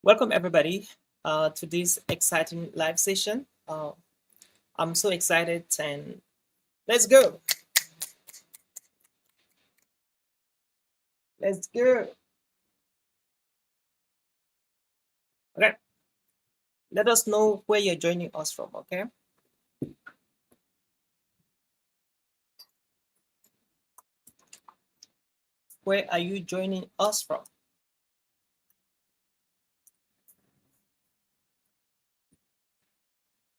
Welcome everybody to this exciting live session. I'm so excited and let's go. Let's go. Okay. Let us know where you're joining us from, okay? Where are you joining us from?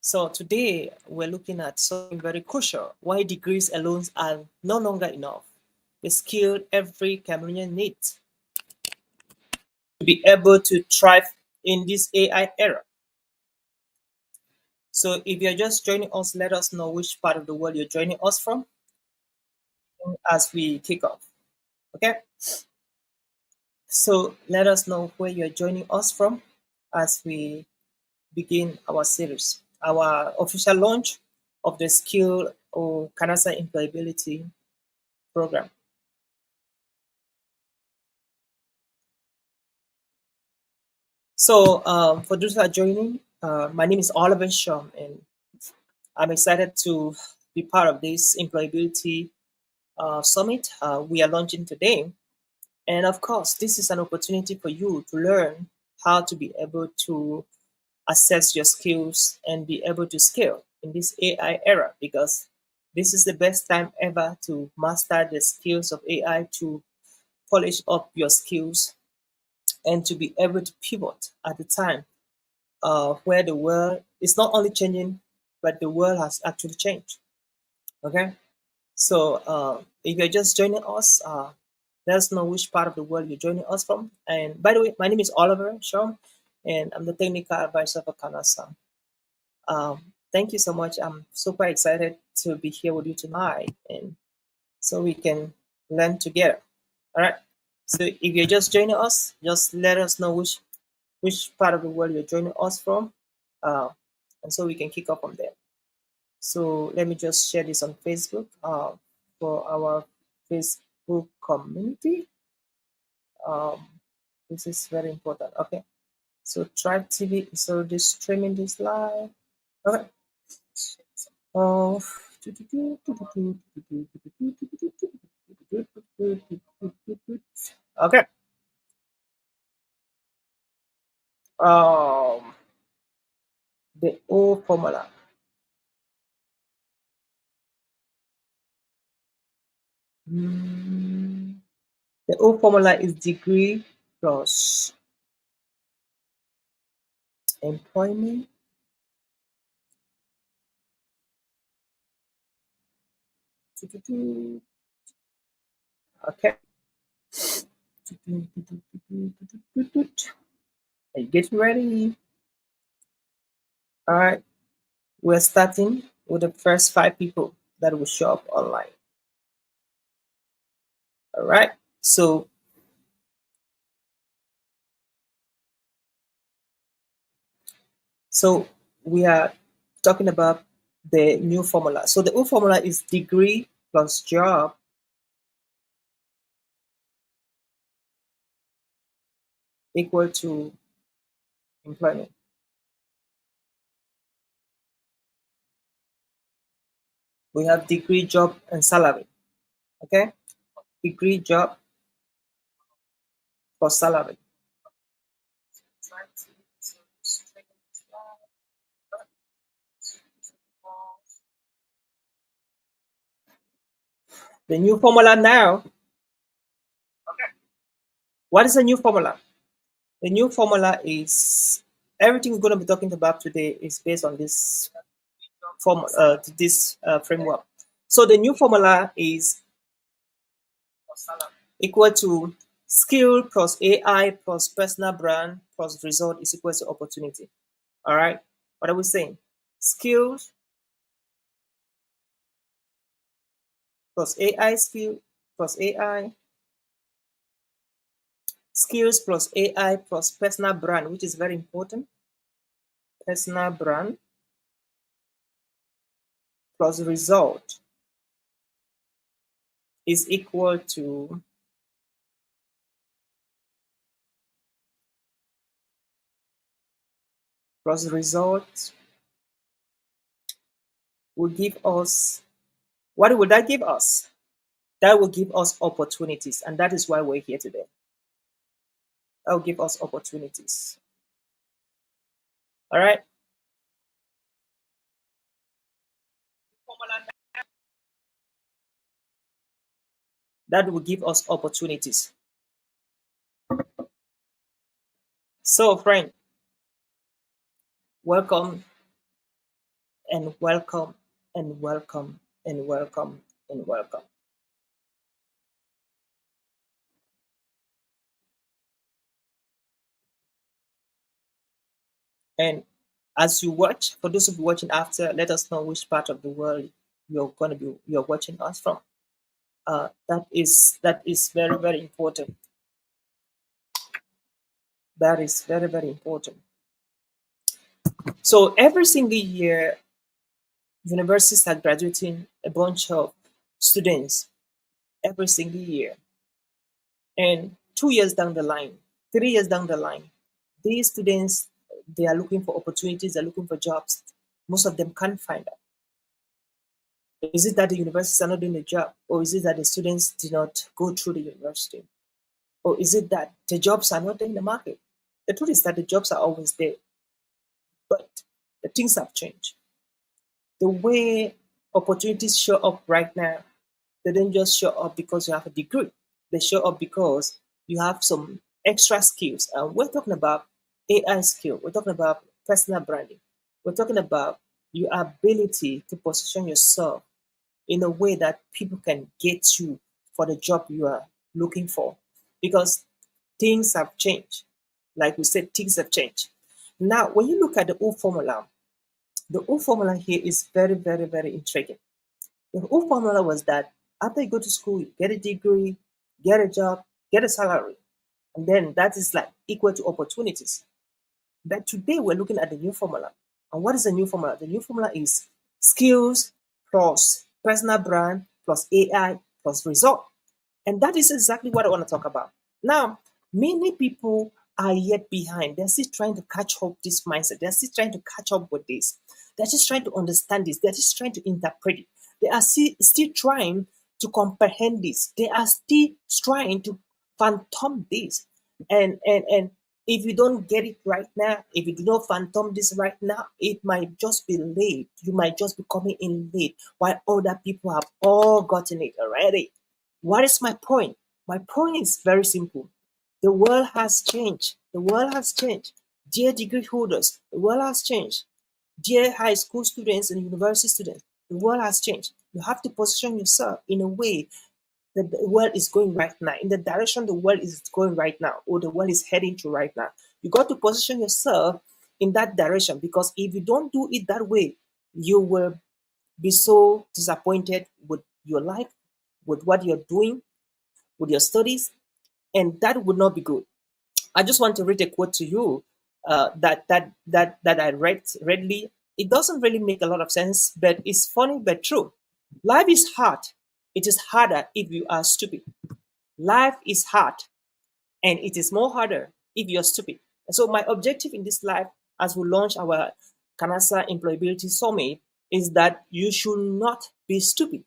So today we're looking at something very crucial, why degrees alone are no longer enough. The skill every Cameroonian needs to be able to thrive in this AI era. So if you're just joining us, let us know which part of the world you're joining us from as we kick off. Okay, so let us know where you're joining us from as we begin our series, our official launch of the Skill or CANASA Employability Program. So for those who are joining, my name is Oliver Shum, and I'm excited to be part of this employability summit we are launching today. And of course, this is an opportunity for you to learn how to be able to assess your skills and be able to scale in this AI era, because this is the best time ever to master the skills of AI, to polish up your skills, and to be able to pivot at the time where the world is not only changing, but the world has actually changed. Okay, so if you're just joining us, let us know which part of the world you're joining us from. And by the way, my name is Oliver Shaw, and I'm the technical advisor for CANASA. Thank you so much. I'm super excited to be here with you tonight, and so we can learn together. All right. So if you're just joining us, just let us know which part of the world you're joining us from, uh, and so we can kick off from there. So let me just share this on Facebook for our Facebook community. Um, this is very important. Okay. So Tribe TV is already streaming this live. Okay. Oh. Okay. Um, the O formula. The O formula is degree plus employment. Okay. Are you getting ready? All right. We're starting with the first 5 people that will show up online. All right. So we are talking about the new formula. So the old formula is degree plus job equal to employment. We have degree, job, and salary. Okay, degree, job plus salary. The new formula now. What is the new formula? The new formula is everything we're going to be talking about today is based on this framework. So the new formula is equal to skill plus AI plus personal brand plus result is equal to opportunity. All right. What are we saying? Skills plus AI plus AI skills plus AI plus personal brand, which is very important. Personal brand plus result is equal to plus result will give us, what will that give us? That will give us opportunities, and that is why we're here today. That will give us opportunities. All right. That will give us opportunities. So, friend, welcome and welcome and welcome and welcome and welcome. And as you watch, for those of you watching after, let us know which part of the world you're watching us from. That is very very important. That is very very important. So every single year, universities are graduating a bunch of students every single year, and 2 years down the line, 3 years down the line, these students, they are looking for opportunities, they're looking for jobs. Most of them can't find out. Is it that the universities are not doing the job, or is it that the students did not go through the university, or is it that the jobs are not there in the market? The truth is that the jobs are always there, but the things have changed. The way opportunities show up right now, they don't just show up because you have a degree. They show up because you have some extra skills. And we're talking about AI skill. We're talking about personal branding. We're talking about your ability to position yourself in a way that people can get you for the job you are looking for. Because things have changed. Like we said, things have changed. Now, when you look at the O formula here is very, very, very intriguing. The whole formula was that after you go to school, you get a degree, get a job, get a salary, and then that is like equal to opportunities. But today we're looking at the new formula. And what is the new formula? The new formula is skills plus personal brand plus AI plus result. And that is exactly what I want to talk about. Now, many people are yet behind. They're still trying to catch up this mindset. They're still trying to catch up with this. They're just trying to understand this. They're just trying to interpret it. They are still trying to comprehend this. They are still trying to phantom this. And if you don't get it right now, if you do not phantom this right now, it might just be late. You might just be coming in late while other people have all gotten it already. What is my point? My point is very simple. The world has changed. The world has changed. Dear degree holders, the world has changed. Dear high school students and university students, the world has changed. You have to position yourself in a way that the world is going right now, in the direction the world is going right now, or the world is heading to right now. You got to position yourself in that direction, because if you don't do it that way, you will be so disappointed with your life, with what you're doing, with your studies, and that would not be good. I just want to read a quote to you that I readly. It doesn't really make a lot of sense, but it's funny but true. Life is hard. It is harder if you are stupid. Life is hard, and it is more harder if you're stupid. And so my objective in this life, as we launch our CANASA Employability Summit, is that you should not be stupid.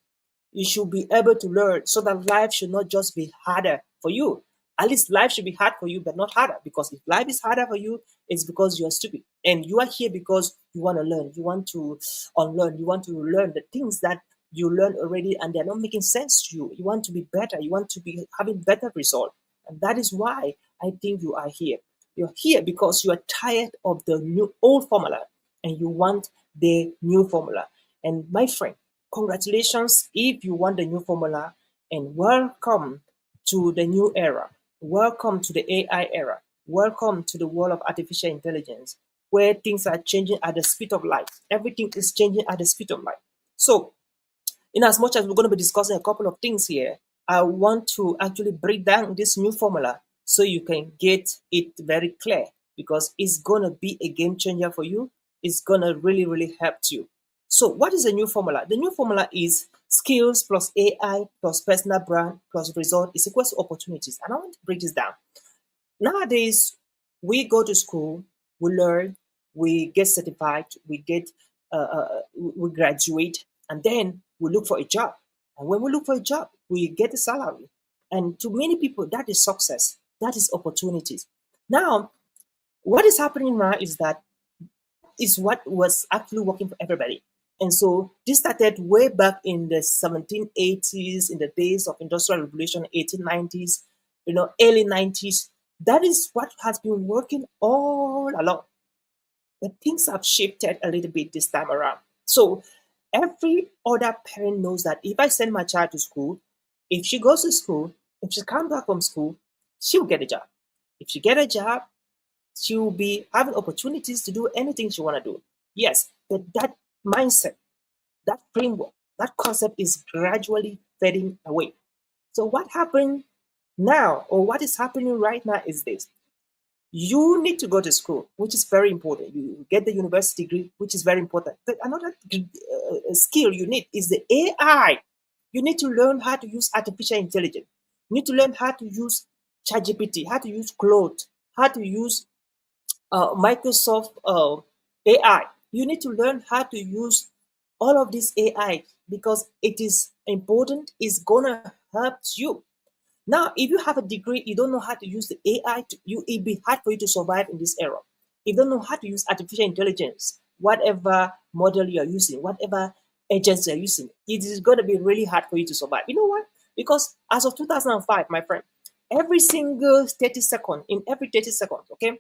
You should be able to learn, so that life should not just be harder for you. At least life should be hard for you, but not harder. Because if life is harder for you, it's because you're stupid. And you are here because you want to learn. You want to unlearn. You want to learn the things that you learned already and they're not making sense to you. You want to be better. You want to be having better result. And that is why I think you are here. You're here because you are tired of the new old formula and you want the new formula. And my friend, congratulations if you want the new formula, and welcome to the new era. Welcome to the AI era. Welcome to the world of artificial intelligence, where things are changing at the speed of light. Everything is changing at the speed of light. So, in as much as we're going to be discussing a couple of things here, I want to actually break down this new formula so you can get it very clear, because it's going to be a game changer for you. It's going to really, really help you. So, what is the new formula? The new formula is skills plus AI plus personal brand plus result is equals to opportunities. And I want to break this down. Nowadays, we go to school, we learn, we get certified, we graduate, and then we look for a job. And when we look for a job, we get a salary. And to many people, that is success. That is opportunities. Now, what is happening now is that is what was actually working for everybody. And so this started way back in the 1780s, in the days of industrial revolution, 1890s, early 90s. That is what has been working all along. But things have shifted a little bit this time around. So every other parent knows that if I send my child to school, if she goes to school, if she comes back from school, she'll get a job. If she get a job, she will be having opportunities to do anything she want to do. Yes, but that mindset, that framework, that concept is gradually fading away. So what happened now, or what is happening right now, is this: you need to go to school, which is very important. You get the university degree, which is very important. But another skill you need is the AI. You need to learn how to use artificial intelligence. You need to learn how to use ChatGPT, how to use Claude, how to use Microsoft AI. You need to learn how to use all of this AI because it is important. It's gonna help you. Now, if you have a degree, you don't know how to use the AI. It'd be hard for you to survive in this era. If you don't know how to use artificial intelligence, whatever model you're using, whatever agents you're using, it is going to be really hard for you to survive. You know why? Because as of 2005, my friend, every single 30 seconds, in every 30 seconds, okay,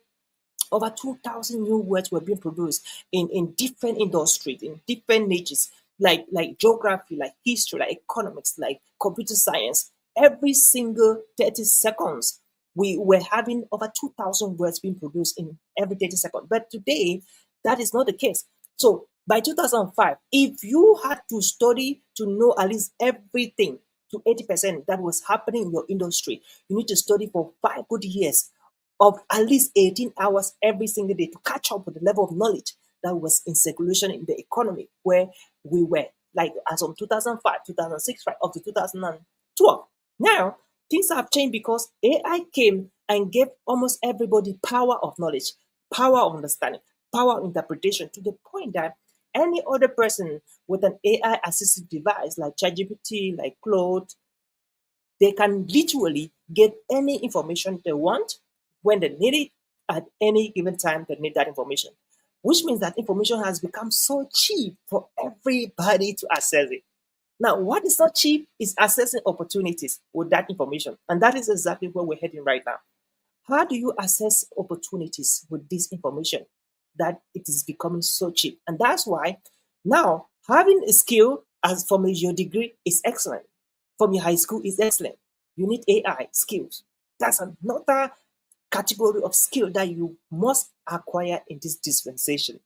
over 2,000 new words were being produced in different industries, in different niches, like geography, like history, like economics, like computer science. Every single 30 seconds, we were having over 2,000 words being produced in every 30 seconds. But today, that is not the case. So by 2005, if you had to study to know at least everything to 80% that was happening in your industry, you need to study for 5 good years of at least 18 hours every single day to catch up with the level of knowledge that was in circulation in the economy where we were, like as of 2005, 2006, right up to 2012. Now, things have changed because AI came and gave almost everybody power of knowledge, power of understanding, power of interpretation to the point that any other person with an AI assisted device like ChatGPT, like Claude, they can literally get any information they want when they need it at any given time they need that information, which means that information has become so cheap for everybody to access it. Now, what is not cheap is accessing opportunities with that information. And that is exactly where we're heading right now. How do you assess opportunities with this information that it is becoming so cheap? And that's why now having a skill as from your degree is excellent. From your high school is excellent. You need AI skills. That's another category of skill that you must acquire in this dispensation.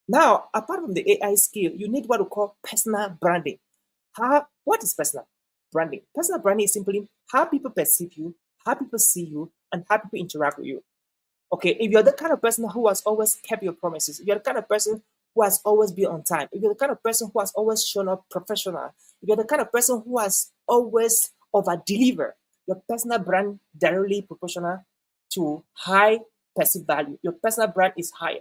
Now, apart from the AI skill, you need what we call personal branding. What is personal branding? Personal branding is simply how people perceive you, how people see you, and how people interact with you. Okay, if you're the kind of person who has always kept your promises, if you're the kind of person who has always been on time, if you're the kind of person who has always shown up professional, if you're the kind of person who has always over deliver, your personal brand directly proportional to high perceived value. Your personal brand is higher.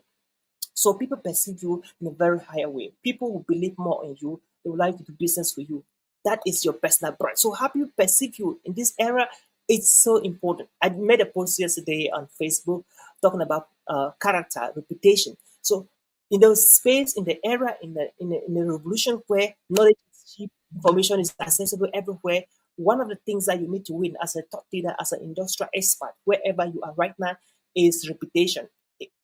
So people perceive you in a very higher way. People will believe more in you. They would like to do business with you. That is your personal brand. So how people perceive you in this era, it's so important. I made a post yesterday on Facebook talking about character, reputation. So in the space, in the era, in the revolution where knowledge is cheap, information is accessible everywhere, one of the things that you need to win as a thought leader, as an industrial expert, wherever you are right now, is reputation.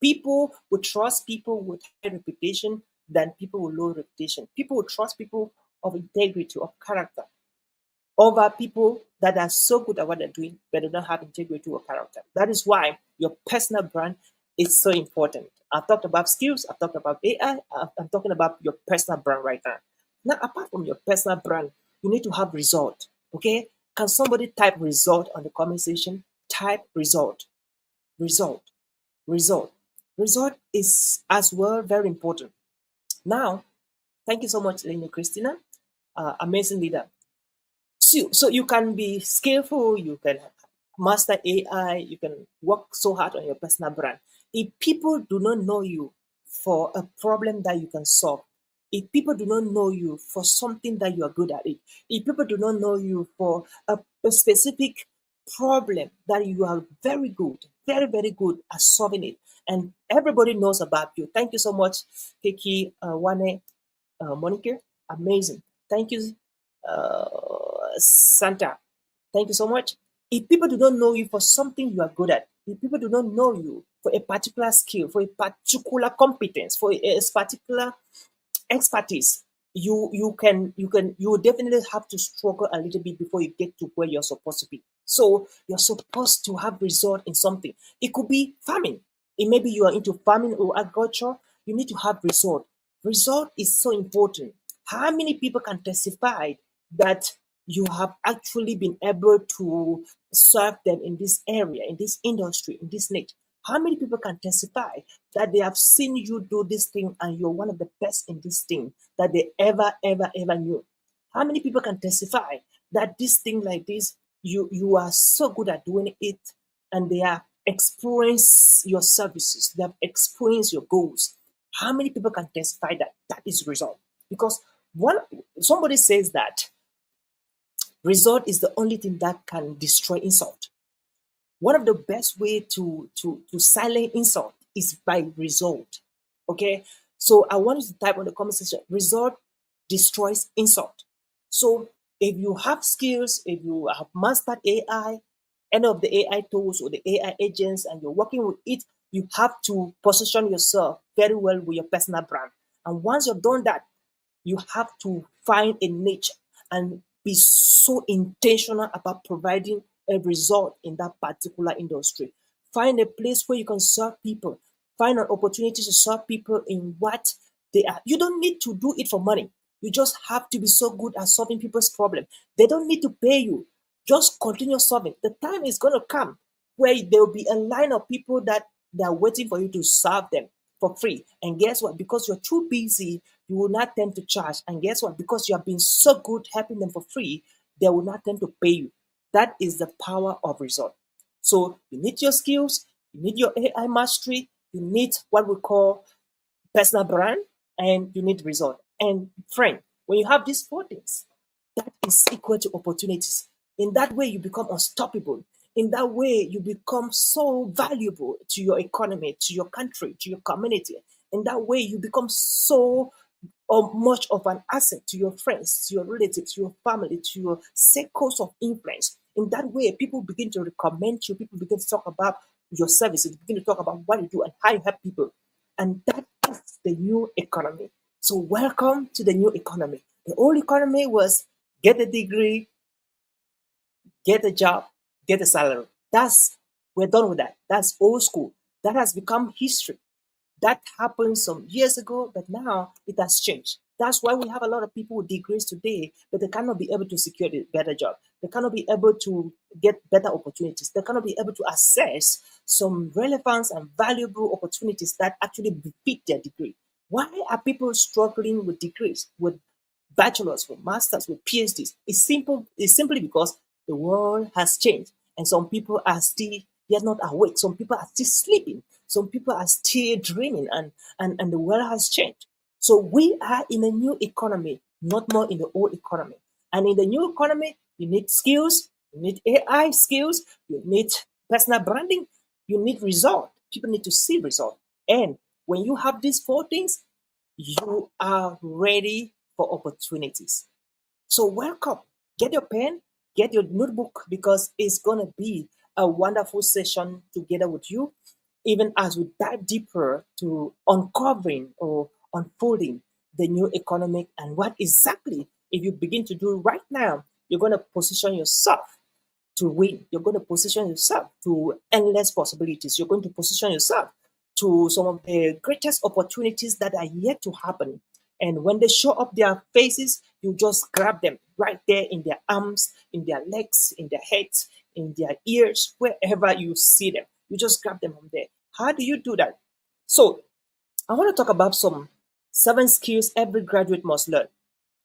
People will trust people with high reputation than people with low reputation. People will trust people of integrity, of character, over people that are so good at what they're doing, but they don't have integrity or character. That is why your personal brand is so important. I've talked about skills, I've talked about AI, I'm talking about your personal brand right now. Now, apart from your personal brand, you need to have result. Okay? Can somebody type result on the comment section? Type result, result, result. Result is as well very important. Now, thank you so much, Lena Christina, amazing leader. So you can be skillful, you can master AI, you can work so hard on your personal brand. If people do not know you for a problem that you can solve, if people do not know you for something that you are good at it, if people do not know you for a specific problem that you are very good, very, very good at solving it, and everybody knows about you. Thank you so much, Kiki, Wane, Monica. Amazing. Thank you, Santa. Thank you so much. If people do not know you for something you are good at, if people do not know you for a particular skill, for a particular competence, for a particular expertise, you will definitely have to struggle a little bit before you get to where you're supposed to be. So you're supposed to have result in something. It could be farming. It maybe you are into farming or agriculture. You need to have result. Result is so important. How many people can testify that you have actually been able to serve them in this area, in this industry, in this niche? How many people can testify that they have seen you do this thing and you're one of the best in this thing that they ever knew? How many people can testify that this thing like this, you are so good at doing it, and they have experienced your services, they have experienced your goals? How many people can testify that that is result? Because one somebody says that result is the only thing that can destroy insult. One of the best way to silence insult is by result. Okay, so I want you to type on the comment section, result destroys insult. So if you have skills, if you have mastered AI, any of the AI tools or the AI agents, and you're working with it, you have to position yourself very well with your personal brand. And once you've done that, you have to find a niche and be so intentional about providing a result in that particular industry. Find a place where you can serve people. Find an opportunity to serve people in what they are. You don't need to do it for money. You just have to be so good at solving people's problem. They don't need to pay you. Just continue solving. The time is going to come where there will be a line of people that they are waiting for you to serve them for free. And guess what? Because you're too busy, you will not tend to charge. And guess what? Because you have been so good helping them for free, they will not tend to pay you. That is the power of result. So you need your skills, you need your AI mastery, you need what we call personal brand, and you need result. And friend, when you have these four things, that is equal to opportunities. In that way, you become unstoppable. In that way, you become so valuable to your economy, to your country, to your community. In that way, you become so much of an asset to your friends, to your relatives, to your family, to your circles of influence. In that way, people begin to recommend you, people begin to talk about your services, begin to talk about what you do and how you help people. And that is the new economy. So, welcome to the new economy. The old economy was get a degree, get a job, get a salary. We're done with that. That's old school. That has become history. That happened some years ago, but now it has changed. That's why we have a lot of people with degrees today, but they cannot be able to secure a better job. They cannot be able to get better opportunities. They cannot be able to access some relevant and valuable opportunities that actually befit their degree. Why are people struggling with degrees, with bachelors, with masters, with PhDs? It's simple. It's simply because the world has changed, and some people are still yet not awake. Some people are still sleeping. Some people are still dreaming, and the world has changed. So we are in a new economy, not more in the old economy. And in the new economy, you need skills, you need AI skills, you need personal branding, you need result. People need to see result. And when you have these four things, you are ready for opportunities. So welcome. Get your pen, get your notebook, because it's gonna be a wonderful session together with you, even as we dive deeper to uncovering or unfolding the new economic and what exactly, if you begin to do right now, you're gonna position yourself to win. You're going to position yourself to endless possibilities. You're going to position yourself to some of the greatest opportunities that are yet to happen. And when they show up their faces, you just grab them right there in their arms, in their legs, in their heads, in their ears, wherever you see them. You just grab them from there. How do you do that? So, I want to talk about some 7 skills every graduate must learn.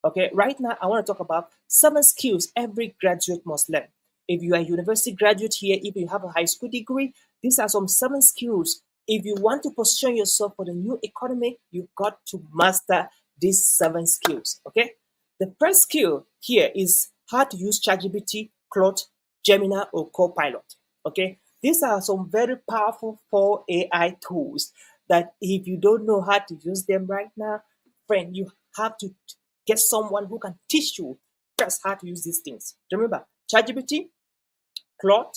Okay, right now I want to talk about 7 skills every graduate must learn. If you are a university graduate here, if you have a high school degree, these are some 7 skills If you want to position yourself for the new economy, you've got to master these 7 skills. Okay. The first skill here is how to use ChatGPT, Claude, Gemini, or Copilot. Okay. These are some very powerful 4 AI tools that if you don't know how to use them right now, friend, you have to get someone who can teach you first how to use these things. Remember, ChatGPT, Claude,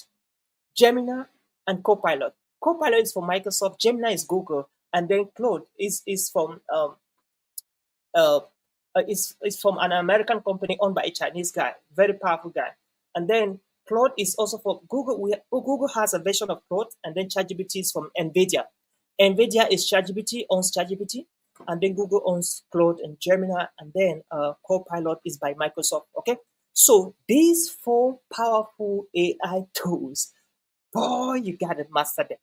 Gemini, and Copilot. Copilot is for Microsoft, Gemini is Google, and then Claude is from uh, is from an American company owned by a Chinese guy, very powerful guy. And then Claude is also for Google. Google has a version of Claude, and then ChatGPT is from NVIDIA. NVIDIA is ChatGPT, owns ChatGPT, and then Google owns Claude and Gemini, and then Copilot is by Microsoft. Okay, so these 4 powerful AI tools, boy, you gotta master them.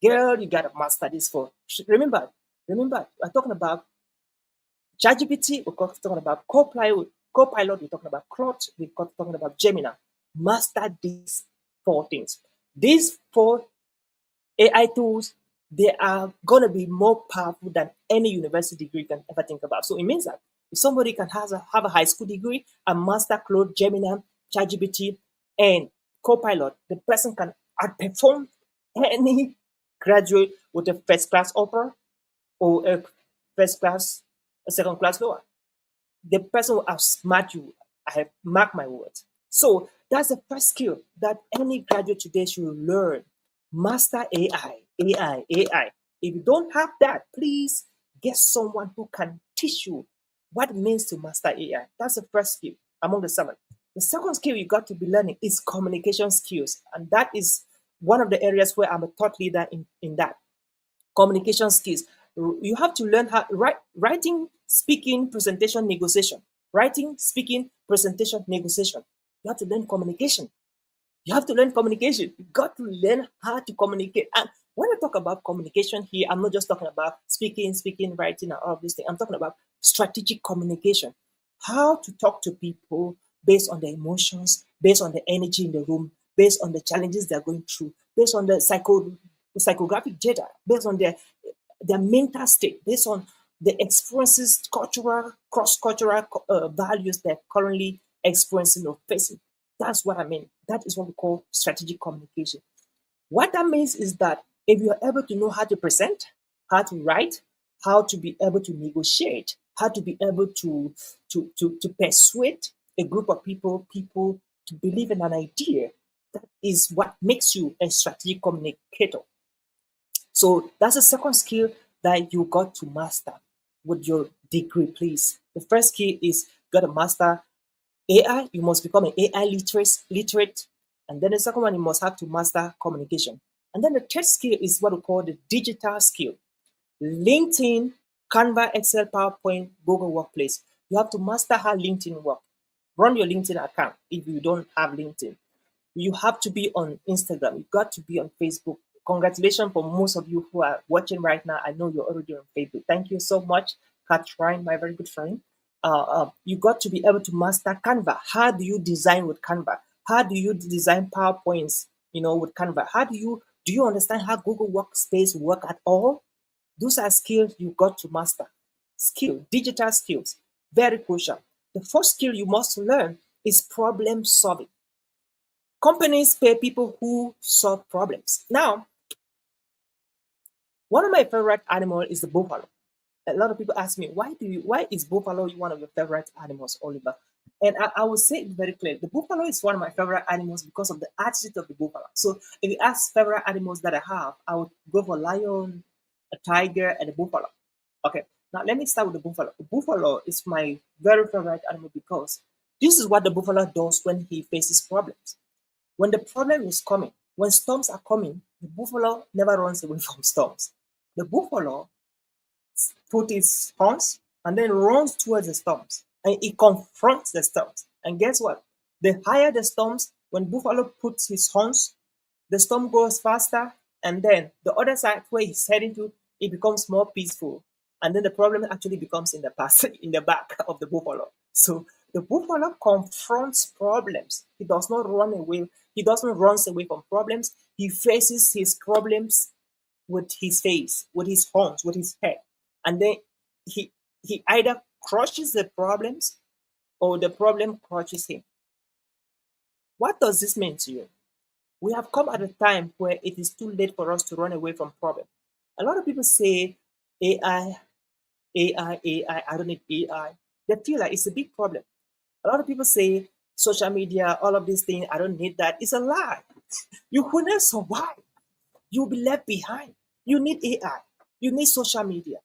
Girl, you gotta master this for. Remember, we're talking about ChatGPT, we're talking about Copilot, we're talking about Claude, we're talking about Gemini. Master these 4 things. These 4 AI tools, they are gonna be more powerful than any university degree can ever think about. So it means that if somebody can have a high school degree and master Claude, Gemini, ChatGPT, and Copilot, the person can outperform any graduate with a first class offer or a first class, a second class lower. The person will outsmart you. I have marked my words. So that's the first skill that any graduate today should learn. Master AI, AI, AI. If you don't have that, please get someone who can teach you what it means to master AI. That's the first skill among the 7. The second skill you got to be learning is communication skills. And that is one of the areas where I'm a thought leader in that communication skills. You have to learn how writing, speaking, presentation, negotiation. Writing, speaking, presentation, negotiation. You have to learn communication. You have to learn communication. You got to learn how to communicate. And when I talk about communication here, I'm not just talking about speaking, writing, and all of these things. I'm talking about strategic communication. How to talk to people based on their emotions, based on the energy in the room, based on the challenges they're going through, based on the psychographic data, based on their mental state, based on the experiences, cultural, cross-cultural values they're currently experiencing or facing. That's what I mean. That is what we call strategic communication. What that means is that if you are able to know how to present, how to write, how to be able to negotiate, how to be able to persuade a group of people to believe in an idea, that is what makes you a strategic communicator. So that's the second skill that you got to master with your degree, please. The first skill is got to master AI. You must become an AI literate. And then the second one, you must have to master communication. And then the third skill is what we call the digital skill. LinkedIn, Canva, Excel, PowerPoint, Google Workplace. You have to master how LinkedIn works. Run your LinkedIn account if you don't have LinkedIn. You have to be on Instagram. You got to be on Facebook. Congratulations for most of you who are watching right now. I know you're already on Facebook. Thank you so much, Catherine, my very good friend. You got to be able to master Canva. How do you design with Canva? How do you design PowerPoints, with Canva? How do you understand how Google Workspace work at all? Those are skills you got to master. Digital skills, very crucial. The first skill you must learn is problem solving. Companies pay people who solve problems. Now, one of my favorite animals is the buffalo. A lot of people ask me, why is buffalo one of your favorite animals, Oliver? And I will say it very clearly. The buffalo is one of my favorite animals because of the attitude of the buffalo. So if you ask favorite animals that I have, I would go for lion, a tiger, and a buffalo. Okay, now let me start with the buffalo. The buffalo is my very favorite animal because this is what the buffalo does when he faces problems. When the problem is coming, when storms are coming, the buffalo never runs away from storms. The buffalo puts his horns and then runs towards the storms and he confronts the storms. And guess what? The higher the storms, when buffalo puts his horns, the storm goes faster, and then the other side where he's heading to, it becomes more peaceful. And then the problem actually becomes in the past, in the back of the buffalo. So the buffalo confronts problems. He does not run away. He doesn't run away from problems. He faces his problems with his face, with his horns, with his head, and then he he either crushes the problems or the problem crushes him. What does this mean to you? We have come at a time where it is too late for us to run away from problems. A lot of people say AI, AI, AI, I don't need AI. They feel like it's a big problem. A lot of people say social media, all of these things, I don't need that. It's a lie. You will not survive. You'll be left behind. You need AI. You need social media.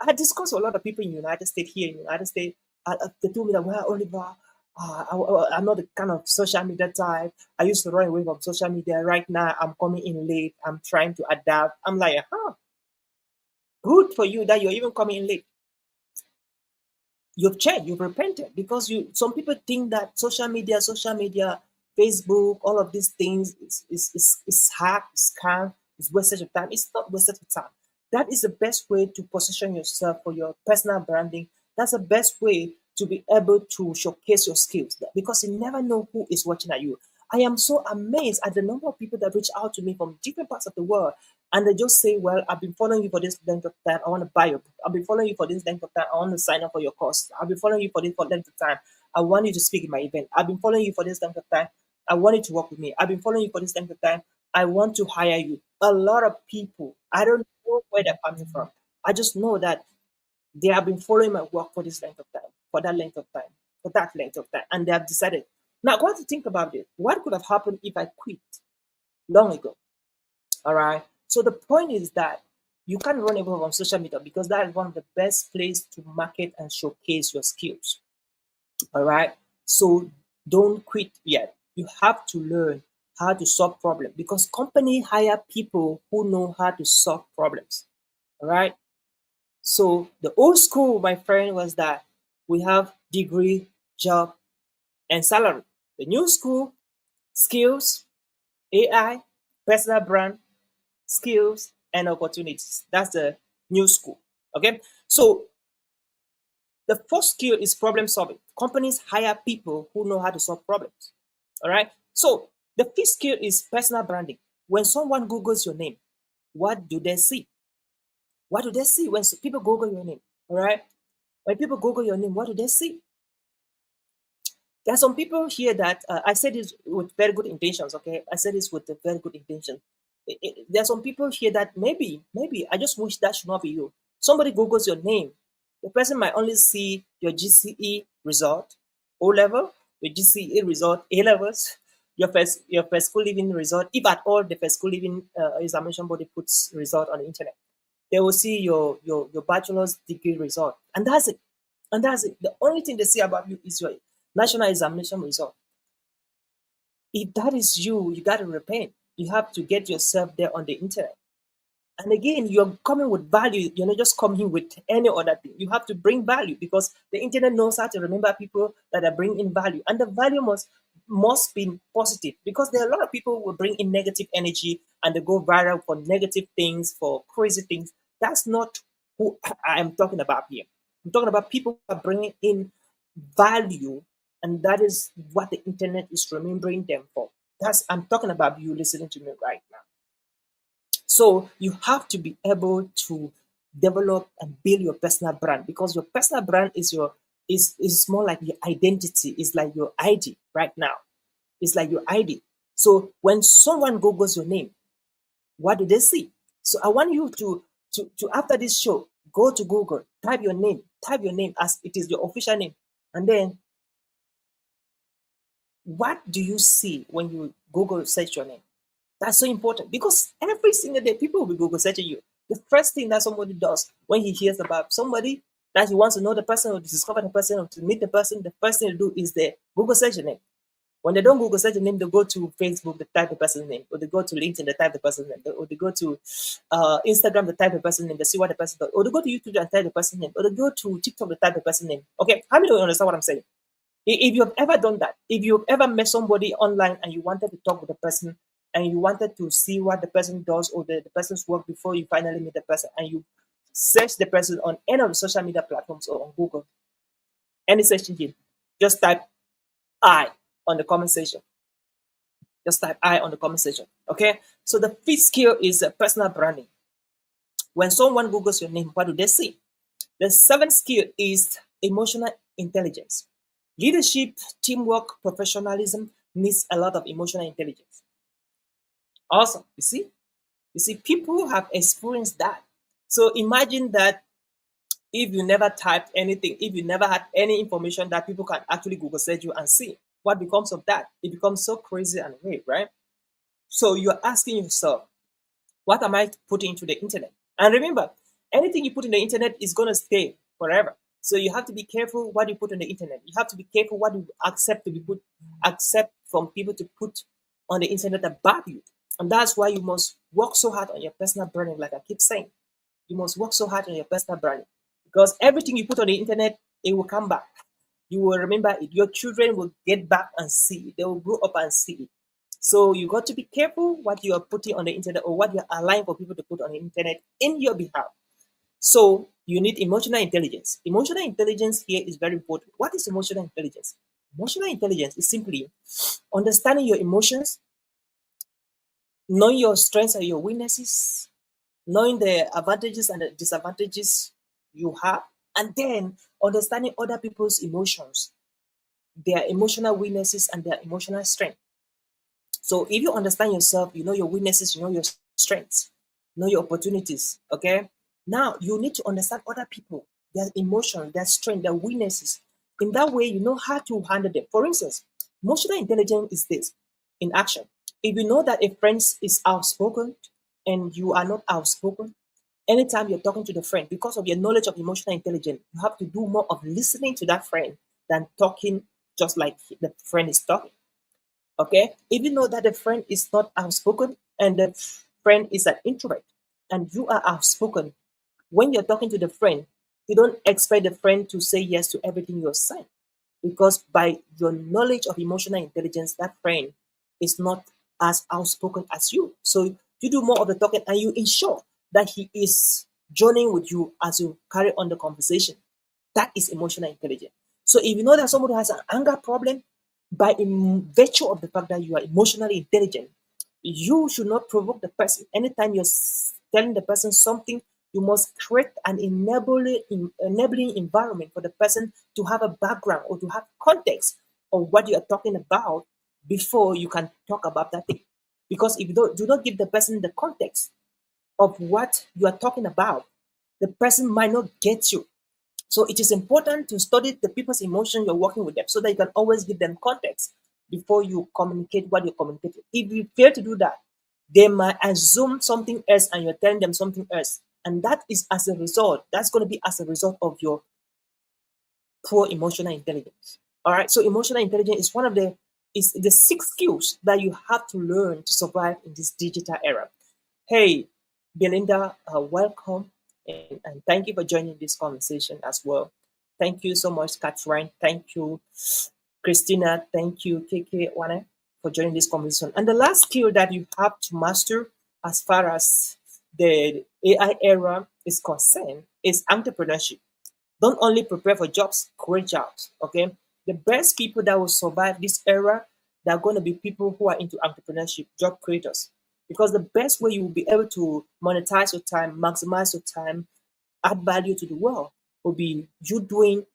I discuss with a lot of people in the United States, here in the United States. They told me that, well, Oliver, I'm not the kind of social media type. I used to run away from social media. Right now, I'm coming in late. I'm trying to adapt. I'm like, good for you that you're even coming in late. You've changed, you've repented, because you some people think that social media, Facebook, all of these things is hack, scam, is wastage of time. It's not wastage of time. That is the best way to position yourself for your personal branding. That's the best way to be able to showcase your skills, because you never know who is watching at you. I am so amazed at the number of people that reach out to me from different parts of the world, and they just say, well, I've been following you for this length of time. I want to buy your book. I've been following you for this length of time. I want to sign up for your course. I've been following you for this length of time. I want you to speak in my event. I've been following you for this length of time. I want you to work with me. I've been following you for this length of time. I want to hire you. A lot of people, I don't know where they're coming from. I just know that they have been following my work for this length of time, for that length of time, for that length of time, and they have decided. Now, I want to think about it. What could have happened if I quit long ago? All right. So the point is that you can't run away from social media, because that is one of the best place to market and showcase your skills. All right. So don't quit yet. You have to learn how to solve problems, because company hire people who know how to solve problems. All right. So the old school, my friend, was that we have degree, job, and salary. The new school, skills, AI, personal brand, skills, and opportunities. That's the new school. Okay. So the first skill is problem solving. Companies hire people who know how to solve problems. All right. So the fifth skill is personal branding. When someone Googles your name, what do they see? What do they see when people Google your name? All right. When people Google your name, what do they see? There are some people here that I said this with very good intentions. Okay, I said this with a very good intention. There are some people here that maybe I just wish that should not be you. Somebody Googles your name, the person might only see your GCE result, O level, your GCE result, A levels, your first school living result. If at all, the first school living examination body puts result on the internet, they will see your bachelor's degree result, and that's it. And that's it. The only thing they see about you is your national examination result. If that is you, you got to repent. You have to get yourself there on the internet. And again, you're coming with value. You're not just coming with any other thing. You have to bring value, because the internet knows how to remember people that are bringing value, and the value must be positive, because there are a lot of people who will bring in negative energy and they go viral for negative things, for crazy things. That's not who I am talking about here. I'm talking about people who are bringing in value, and that is what the internet is remembering them for. That's I'm talking about you listening to me right now. So you have to be able to develop and build your personal brand, because your personal brand is more like your identity, is like your ID right now. It's like your ID. So when someone Googles your name, what do they see? So I want you to after this show, go to Google, type your name as it is your official name, and then what do you see when you Google search your name? That's so important, because every single day people will be Google searching you. The first thing that somebody does when he hears about somebody that he wants to know the person or to discover the person or to meet the person, the first thing to do is the Google search your name. When they don't Google search your name, they go to Facebook, they type the person's name, or they go to LinkedIn, they type the person's name, or they go to Instagram, they type the person's name, they see what the person does, or they go to YouTube and type the person's name, or they go to TikTok, they type the person's name. Okay, how many of you understand what I'm saying? If you have ever done that, if you've ever met somebody online and you wanted to talk with the person and you wanted to see what the person does or the person's work before you finally meet the person, and you search the person on any of the social media platforms or on Google, any search engine, just type I on the comment section. Just type I on the comment section. Okay. So the fifth skill is personal branding. When someone Googles your name, what do they see? The seventh skill is emotional intelligence. Leadership, teamwork, professionalism needs a lot of emotional intelligence. Awesome. You see, people have experienced that. So imagine that if you never typed anything, if you never had any information that people can actually Google search you and see, what becomes of that? It becomes so crazy and weird, right? So you're asking yourself, what am I putting into the internet? And remember, anything you put in the internet is going to stay forever. So you have to be careful what you put on the internet. You have to be careful what you accept to be put, accept from people to put on the internet about you. And that's why you must work so hard on your personal branding, like I keep saying. You must work so hard on your personal branding because everything you put on the internet, it will come back. You will remember it. Your children will get back and see it. They will grow up and see it. So you got to be careful what you are putting on the internet or what you're allowing for people to put on the internet in your behalf. So you need emotional intelligence. Emotional intelligence here is very important. What is emotional intelligence? Emotional intelligence is simply understanding your emotions, knowing your strengths and your weaknesses, knowing the advantages and the disadvantages you have, and then understanding other people's emotions, their emotional weaknesses and their emotional strength. So if you understand yourself, you know your weaknesses, you know your strengths, know your opportunities. Okay. Now you need to understand other people, their emotions, their strength, their weaknesses. In that way, you know how to handle them. For instance, emotional intelligence is this in action. If you know that a friend is outspoken and you are not outspoken, anytime you're talking to the friend, because of your knowledge of emotional intelligence, you have to do more of listening to that friend than talking just like the friend is talking. Okay, even though that the friend is not outspoken and the friend is an introvert and you are outspoken, when you're talking to the friend, you don't expect the friend to say yes to everything you're saying because by your knowledge of emotional intelligence, that friend is not as outspoken as you. So you do more of the talking and you ensure that he is joining with you as you carry on the conversation. That is emotional intelligence. So if you know that somebody has an anger problem, by virtue of the fact that you are emotionally intelligent, you should not provoke the person. Anytime you're telling the person something, you must create an enabling environment for the person to have a background or to have context of what you are talking about before you can talk about that thing. Because if you do not give the person the context of what you are talking about, the person might not get you. So it is important to study the people's emotions you're working with them so that you can always give them context before you communicate what you're communicating. If you fail to do that, they might assume something else and you're telling them something else. And that is as a result, that's going to be as a result of your poor emotional intelligence. All right. So emotional intelligence is one of the is the six skills that you have to learn to survive in this digital era. Hey, Belinda, welcome and thank you for joining this conversation as well. Thank you so much, Catherine. Thank you, Christina. Thank you, KK Wane, for joining this conversation. And the last skill that you have to master as far as the AI era is concerned is entrepreneurship. Don't only prepare for jobs, create jobs. Okay. The best people that will survive this era, they're going to be people who are into entrepreneurship, job creators. Because the best way you will be able to monetize your time, maximize your time, add value to the world will be you doing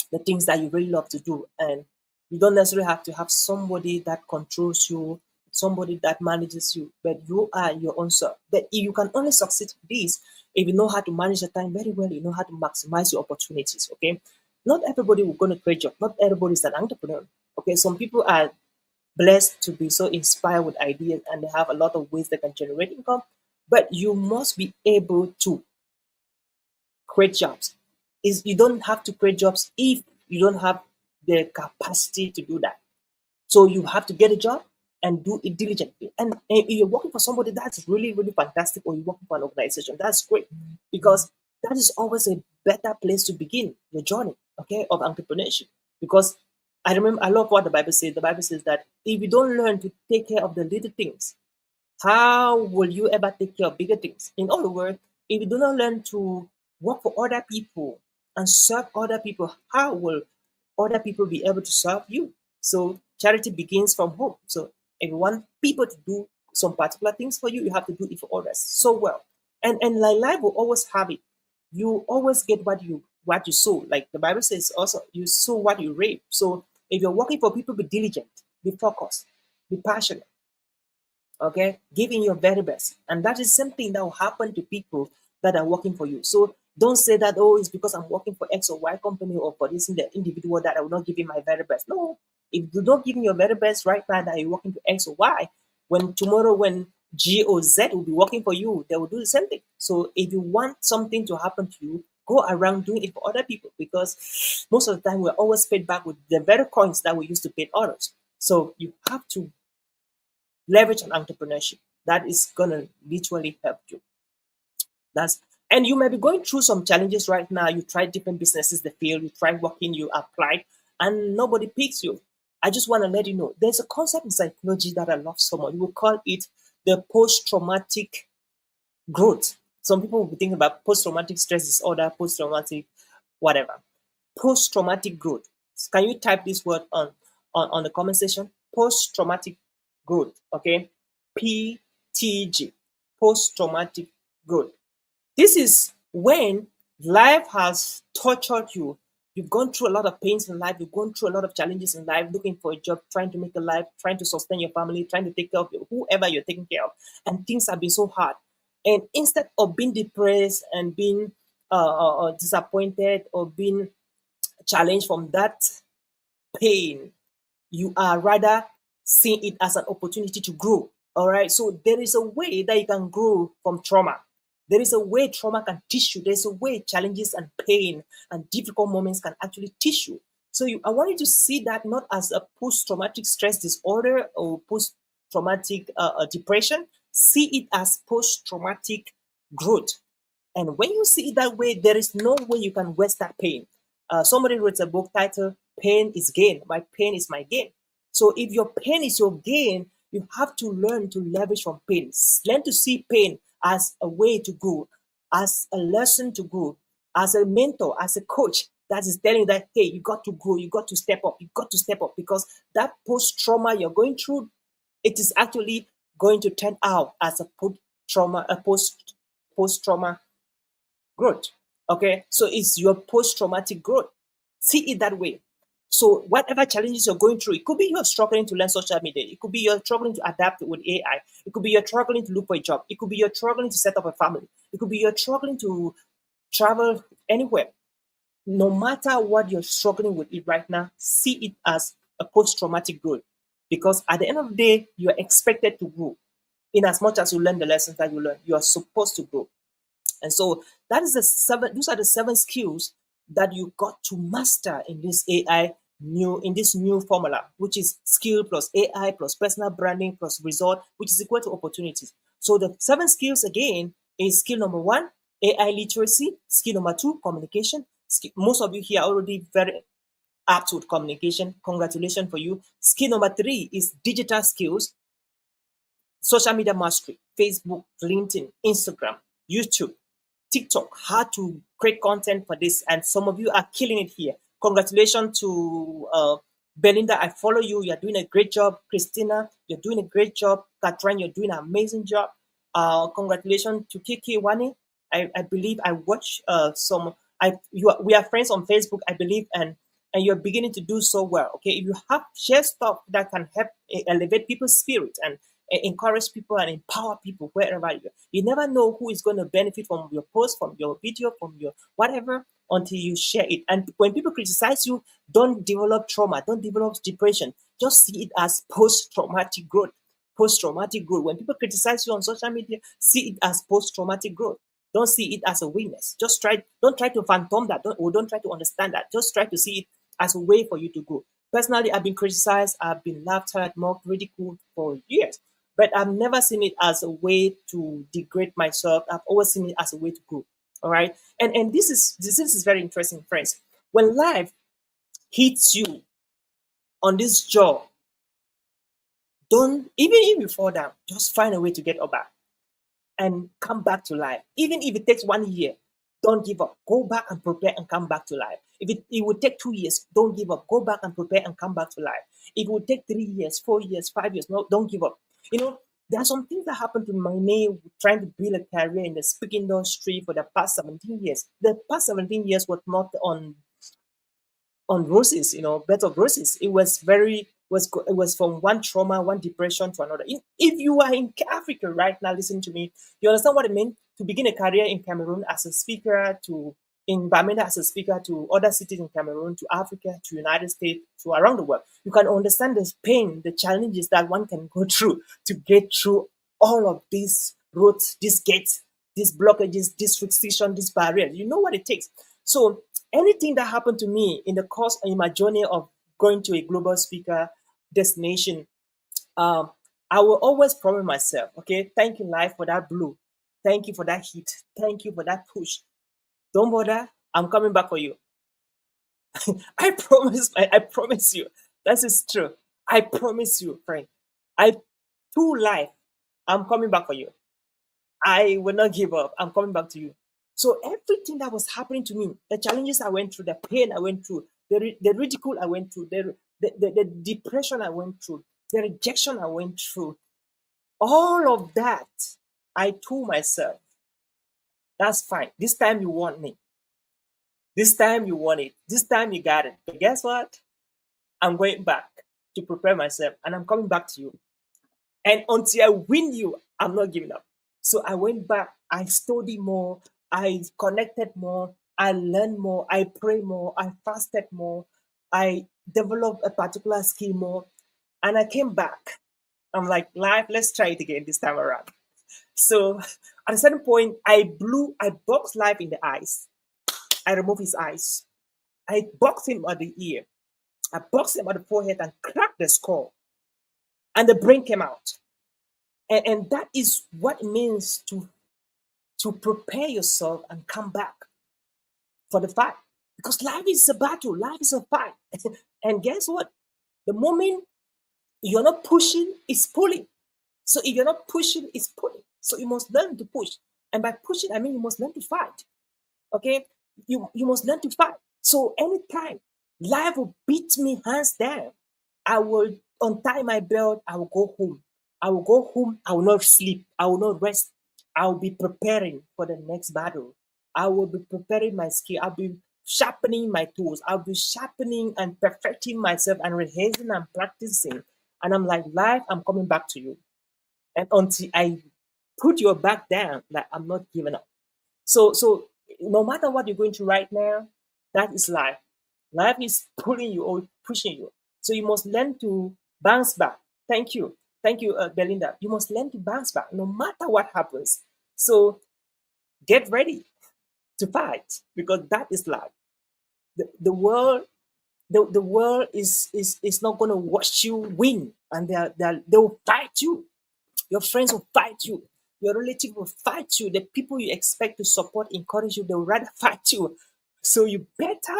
the things that you really love to do. And you don't necessarily have to have somebody that controls you, somebody that manages you, but you are your own self. But if you can only succeed in this, if you know how to manage your time very well, you know how to maximize your opportunities. Okay. Not everybody will go to create job. Not everybody is an entrepreneur. Okay. Some people are blessed to be so inspired with ideas and they have a lot of ways they can generate income. But you must be able to create jobs. Is you don't have to create jobs if you don't have the capacity to do that. So you have to get a job and do it diligently. And if you're working for somebody, that's really, really fantastic, or you're working for an organization, that's great because that is always a better place to begin your journey, okay, of entrepreneurship. Because I remember, I love what the Bible says. The Bible says that if you don't learn to take care of the little things, how will you ever take care of bigger things? In other words, if you do not learn to work for other people and serve other people, how will other people be able to serve you? So charity begins from home. So if you want people to do some particular things for you, you have to do it for others so well. And like life will always have it. You always get what you sow. Like the Bible says also, you sow what you reap. So if you're working for people, be diligent, be focused, be passionate, okay, giving your very best. And that is something that will happen to people that are working for you. So don't say that, oh, it's because I'm working for X or Y company or for this individual that I will not give him my very best. No, if you don't give him your very best right now that you're working for X or Y, when tomorrow when G or Z will be working for you, they will do the same thing. So if you want something to happen to you, go around doing it for other people, because most of the time we're always paid back with the very coins that we used to pay others. So you have to leverage on entrepreneurship. That is gonna literally help you. That's and you may be going through some challenges right now. You tried different businesses, they fail. You tried working, you applied, and nobody picks you. I just want to let you know there's a concept in psychology that I love so much. We will call it the post-traumatic growth. Some people will be thinking about post-traumatic stress disorder, post-traumatic whatever. Post-traumatic growth. Can you type this word on the comment section? Post-traumatic growth. Okay. PTG. Post-traumatic growth. This is when life has tortured you. You've gone through a lot of pains in life. You've gone through a lot of challenges in life, looking for a job, trying to make a life, trying to sustain your family, trying to take care of whoever you're taking care of. And things have been so hard. And instead of being depressed and being disappointed or being challenged from that pain, you are rather seeing it as an opportunity to grow. All right. So there is a way that you can grow from trauma. There is a way trauma can teach you. There's a way challenges and pain and difficult moments can actually teach you. So I want you to see that not as a post-traumatic stress disorder or post-traumatic depression. See it as post-traumatic growth. And when you see it that way, there is no way you can waste that pain. Somebody wrote a book titled Pain is Gain. My pain is my gain. So if your pain is your gain, you have to learn to leverage from pain. Learn to see pain as a way to grow, as a lesson to grow, as a mentor, as a coach that is telling you that, hey, you got to grow, you got to step up, you got to step up, because that post-trauma you're going through, it is actually going to turn out as a post-trauma growth. Okay, so it's your post-traumatic growth. See it that way. So whatever challenges you're going through, it could be you're struggling to learn social media, it could be you're struggling to adapt with AI, it could be you're struggling to look for a job, it could be you're struggling to set up a family, it could be you're struggling to travel anywhere. No matter what you're struggling with it right now, see it as a post-traumatic growth, because at the end of the day, you are expected to grow. In as much as you learn the lessons that you learn, you are supposed to grow. And so that is the seven. Those are the seven skills that you got to master in this new formula, which is skill plus AI plus personal branding plus result, which is equal to opportunities. So the seven skills again is skill number one, AI literacy. Skill number two, communication. Most of you here are already very apt with communication. Congratulations for you. Skill number three is digital skills, social media mastery, Facebook, LinkedIn, Instagram, YouTube, TikTok, how to create content for this. And some of you are killing it here. Congratulations to Belinda. I follow you. You're doing a great job. Christina, you're doing a great job. Katrin, you're doing an amazing job. Congratulations to Kiki Wani. I believe I watch some. We are friends on Facebook, I believe, and you're beginning to do so well. Okay, if you have share stuff that can help elevate people's spirit and encourage people and empower people wherever you never know who is going to benefit from your post, from your video, from your whatever, until you share it. And when people criticize you, don't develop trauma, don't develop depression. Just see it as post-traumatic growth. Post-traumatic growth. When people criticize you on social media, see it as post-traumatic growth. Don't see it as a weakness. Don't try to phantom that, don't try to understand that. Just try to see it as a way for you to grow. Personally, I've been criticized, I've been laughed at, mocked, ridiculed for years. But I've never seen it as a way to degrade myself. I've always seen it as a way to grow. All right. And this is very interesting, friends. When life hits you on this jaw, don't even if you fall down, just find a way to get up back and come back to life. Even if it takes 1 year, don't give up. Go back and prepare and come back to life. If it would take 2 years, don't give up. Go back and prepare and come back to life. If it would take 3 years, 4 years, 5 years, no, don't give up. You know, There are some things that happened to me trying to build a career in the speaking industry for the past 17 years. The past 17 years was not on roses, beds of roses. It was it was from one trauma, one depression to another. If you are in Africa right now, listen to me, you understand what I mean? To begin a career in Cameroon as a speaker, to in Bamenda as a speaker, to other cities in Cameroon, to Africa, to United States, to around the world, you can understand the pain, the challenges that one can go through to get through all of these roads, these gates, these blockages, this restriction, this barrier. You know what it takes. So anything that happened to me in the course in my journey of going to a global speaker destination, um, I will always promise myself, okay, thank you, life, for that blue. Thank you for that heat. Thank you for that push. Don't bother. I'm coming back for you. I promise you. That is true. I promise you, friend. I to life. I'm coming back for you. I will not give up. I'm coming back to you. So everything that was happening to me, the challenges I went through, the pain I went through, the ridicule I went through, the depression I went through, the rejection I went through, all of that, I told myself, that's fine. This time you want me. This time you want it. This time you got it. But guess what? I'm going back to prepare myself and I'm coming back to you. And until I win you, I'm not giving up. So I went back, I studied more, I connected more, I learned more, I prayed more, I fasted more, I developed a particular skill more, and I came back. I'm like, life, let's try it again this time around. So at a certain point, I boxed life in the eyes. I removed his eyes. I boxed him at the ear. I boxed him at the forehead and cracked the skull. And the brain came out. And that is what it means to prepare yourself and come back for the fight. Because life is a battle, life is a fight. And guess what? The moment you're not pushing, it's pulling. So if you're not pushing, it's pulling. So you must learn to push. And by pushing, I mean you must learn to fight. Okay? You must learn to fight. So anytime life will beat me hands down, I will untie my belt, I will go home. I will go home, I will not sleep, I will not rest. I will be preparing for the next battle. I will be preparing my skill. I'll be sharpening my tools. I'll be sharpening and perfecting myself and rehearsing and practicing. And I'm like, life, I'm coming back to you. And until I put your back down, like I'm not giving up. So no matter what you're going through right now, that is life. Life is pulling you or pushing you. So you must learn to bounce back. Thank you. Thank you, Belinda. You must learn to bounce back no matter what happens. So get ready to fight because that is life. The world the world is not going to watch you win and they will fight you. Your friends will fight you. Your relative will fight you. The people you expect to support, encourage you, they will rather fight you. So you better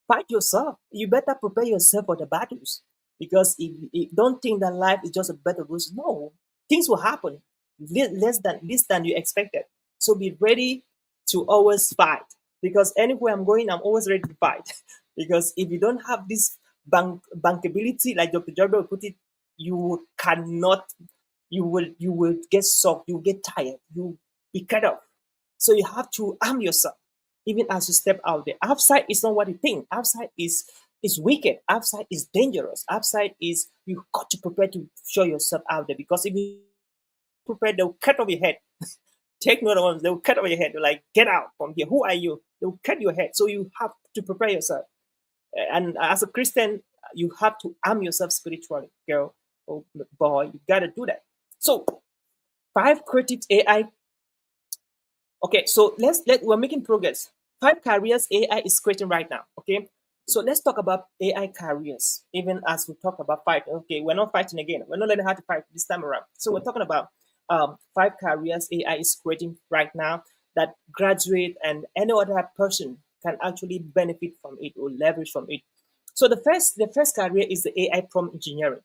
fight yourself. You better prepare yourself for the battles. Because if don't think that life is just a bed of roses. No, things will happen less than you expected. So be ready to always fight. Because anywhere I'm going, I'm always ready to fight. Because if you don't have this bankability, like Dr. Jordan would put it, you cannot you will get soft, you will get tired, you be cut off. So you have to arm yourself, even as you step out there. Outside is not what you think. Outside is wicked. Outside is dangerous. Outside is you got to prepare to show yourself out there because if you prepare, they'll cut off your head. Take note of ones, they'll cut off your head. They're like, get out from here. Who are you? They'll cut your head. So you have to prepare yourself. And as a Christian, you have to arm yourself spiritually, girl or boy. You gotta do that. So 5 creative AI. Okay, so we're making progress. 5 careers AI is creating right now. Okay, so let's talk about AI careers. Even as we talk about fight, okay, we're not fighting again. We're not learning how to fight this time around. So we're talking about 5 careers AI is creating right now that graduate and any other person can actually benefit from it or leverage from it. So the first career is the AI prompt engineering.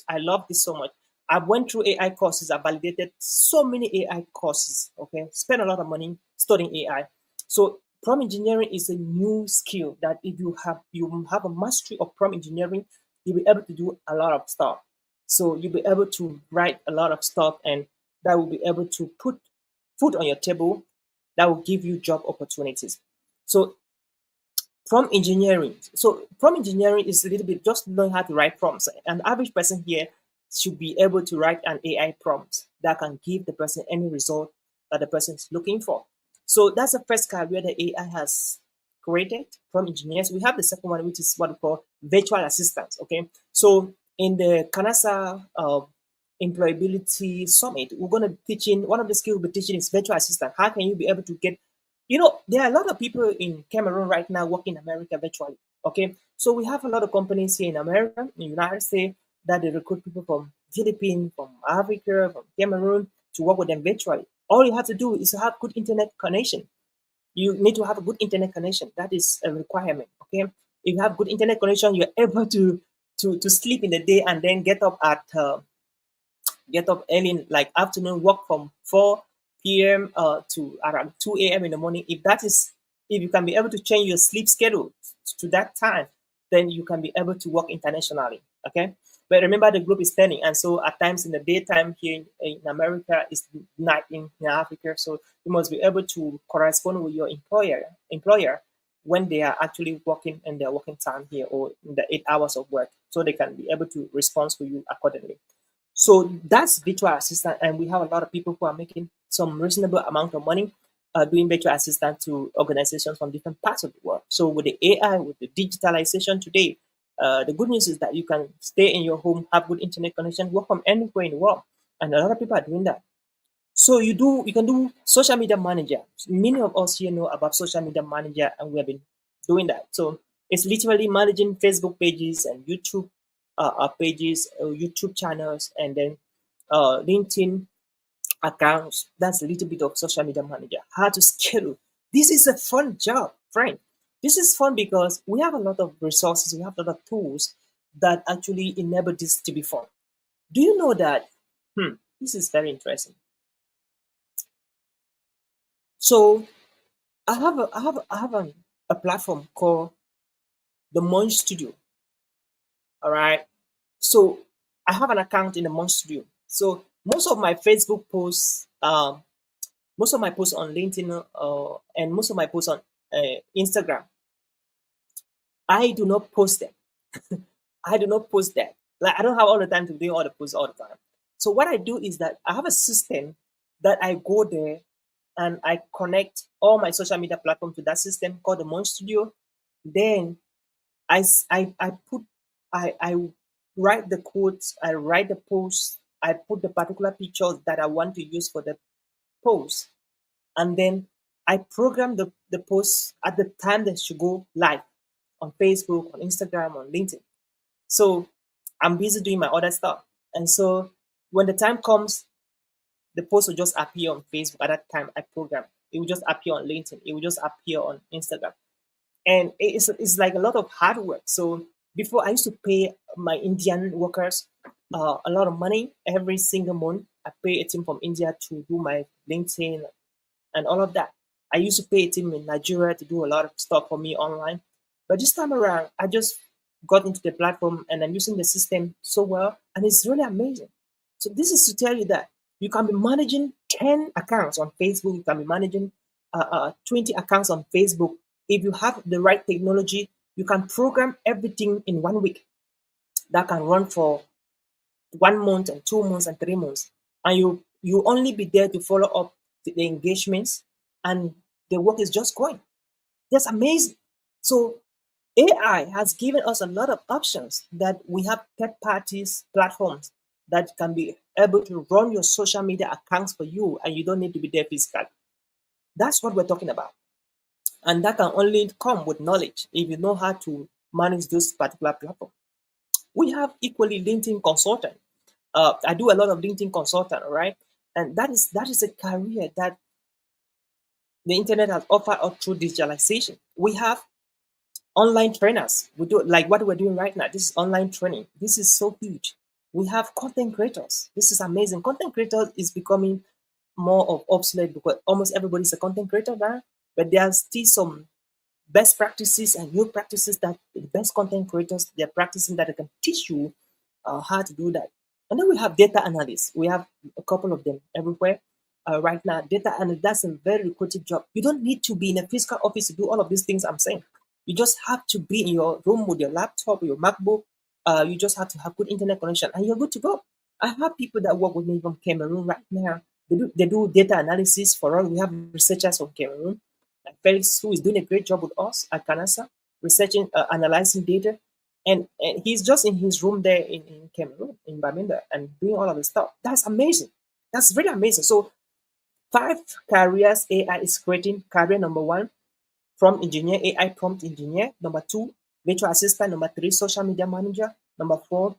I love this so much. I went through AI courses. I validated so many AI courses. Okay, spent a lot of money studying AI. So prompt engineering is a new skill that if you have a mastery of prompt engineering, you'll be able to do a lot of stuff. So you'll be able to write a lot of stuff, and that will be able to put food on your table. That will give you job opportunities. So prompt engineering is a little bit just learn how to write prompts. An average person here should be able to write an AI prompt that can give the person any result that the person is looking for. So that's the first career that AI has created, prompt engineers. We have the second one, which is what we call virtual assistants. Okay, so in the CANASA Employability Summit, we're going to teaching one of the skills we're teaching is virtual assistant. How can you be able to get, there are a lot of people in Cameroon right now working in America virtually. Okay, so we have a lot of companies here in America, in the United States, that they recruit people from Philippines, from Africa, from Cameroon to work with them virtually. All you have to do is to have good internet connection. You need to have a good internet connection. That is a requirement. Okay, if you have good internet connection, you're able to sleep in the day and then get up early, like afternoon, work from 4 p.m. To around 2 a.m. in the morning. If you can be able to change your sleep schedule to that time, then you can be able to work internationally. Okay. But remember, the group is turning, and so at times in the daytime here in America is night in Africa. So you must be able to correspond with your employer when they are actually working in their working time here, or in the 8 hours of work, so they can be able to respond to you accordingly. So that's virtual assistant, and we have a lot of people who are making some reasonable amount of money doing virtual assistant to organizations from different parts of the world. So with the AI, with the digitalization today, the good news is that you can stay in your home, have good internet connection, work from anywhere in the world, and a lot of people are doing that. So you can do social media manager. Many of us here know about social media manager, and we have been doing that. So it's literally managing Facebook pages and YouTube pages, YouTube channels, and then LinkedIn accounts. That's a little bit of social media manager. How to schedule. This is a fun job, friend. This is fun because we have a lot of resources, we have a lot of tools that actually enable this to be fun. Do you know that? This is very interesting. So I have a platform called the Munch Studio. All right. So I have an account in the Munch Studio. So most of my posts on LinkedIn, and most of my posts on Instagram, I do not post them. I do not post that. Like, I don't have all the time to do all the posts all the time. So what I do is that I have a system that I go there and I connect all my social media platforms to that system called the Munch Studio. Then I put I write the quotes, I write the posts, I put the particular pictures that I want to use for the post, and then I program the posts at the time they should go live on Facebook, on Instagram, on LinkedIn. So I'm busy doing my other stuff. And so when the time comes, the post will just appear on Facebook at that time I program. It will just appear on LinkedIn. It will just appear on Instagram. And it's like a lot of hard work. So before, I used to pay my Indian workers a lot of money every single month. I pay a team from India to do my LinkedIn and all of that. I used to pay a team in Nigeria to do a lot of stuff for me online. But this time around, I just got into the platform and I'm using the system so well, and it's really amazing. So this is to tell you that you can be managing 10 accounts on Facebook, you can be managing 20 accounts on Facebook. If you have the right technology, you can program everything in 1 week that can run for 1 month and 2 months and 3 months. And you only be there to follow up the engagements, and the work is just going. That's amazing. So AI has given us a lot of options that we have third parties platforms that can be able to run your social media accounts for you, and you don't need to be there physically. That's what we're talking about. And that can only come with knowledge if you know how to manage those particular platforms. We have equally LinkedIn consultant. I do a lot of LinkedIn consultant, right? And that is a career that the internet has offered us through digitalization. We have online trainers. We do like what we're doing right now. This is online training. This is so huge. We have content creators. This is amazing. Content creators is becoming more of obsolete because almost everybody's a content creator now. But there are still some best practices and new practices that the best content creators they're practicing that they can teach you how to do that. And then we have data analysts. We have a couple of them everywhere right now. Data analyst, that's a very lucrative job. You don't need to be in a physical office to do all of these things I'm saying. You just have to be in your room with your laptop, your MacBook. You just have to have good internet connection and you're good to go. I have people that work with me from Cameroon right now. They do data analysis for us. We have researchers from Cameroon, like Felix, who is doing a great job with us at CANASA, researching, analyzing data. And he's just in his room there in Cameroon, in Bamenda, and doing all of the stuff. That's amazing. That's really amazing. So, five careers AI is creating. Career number one, prompt engineer, AI prompt engineer. Number two, virtual assistant. Number three, social media manager. Number four,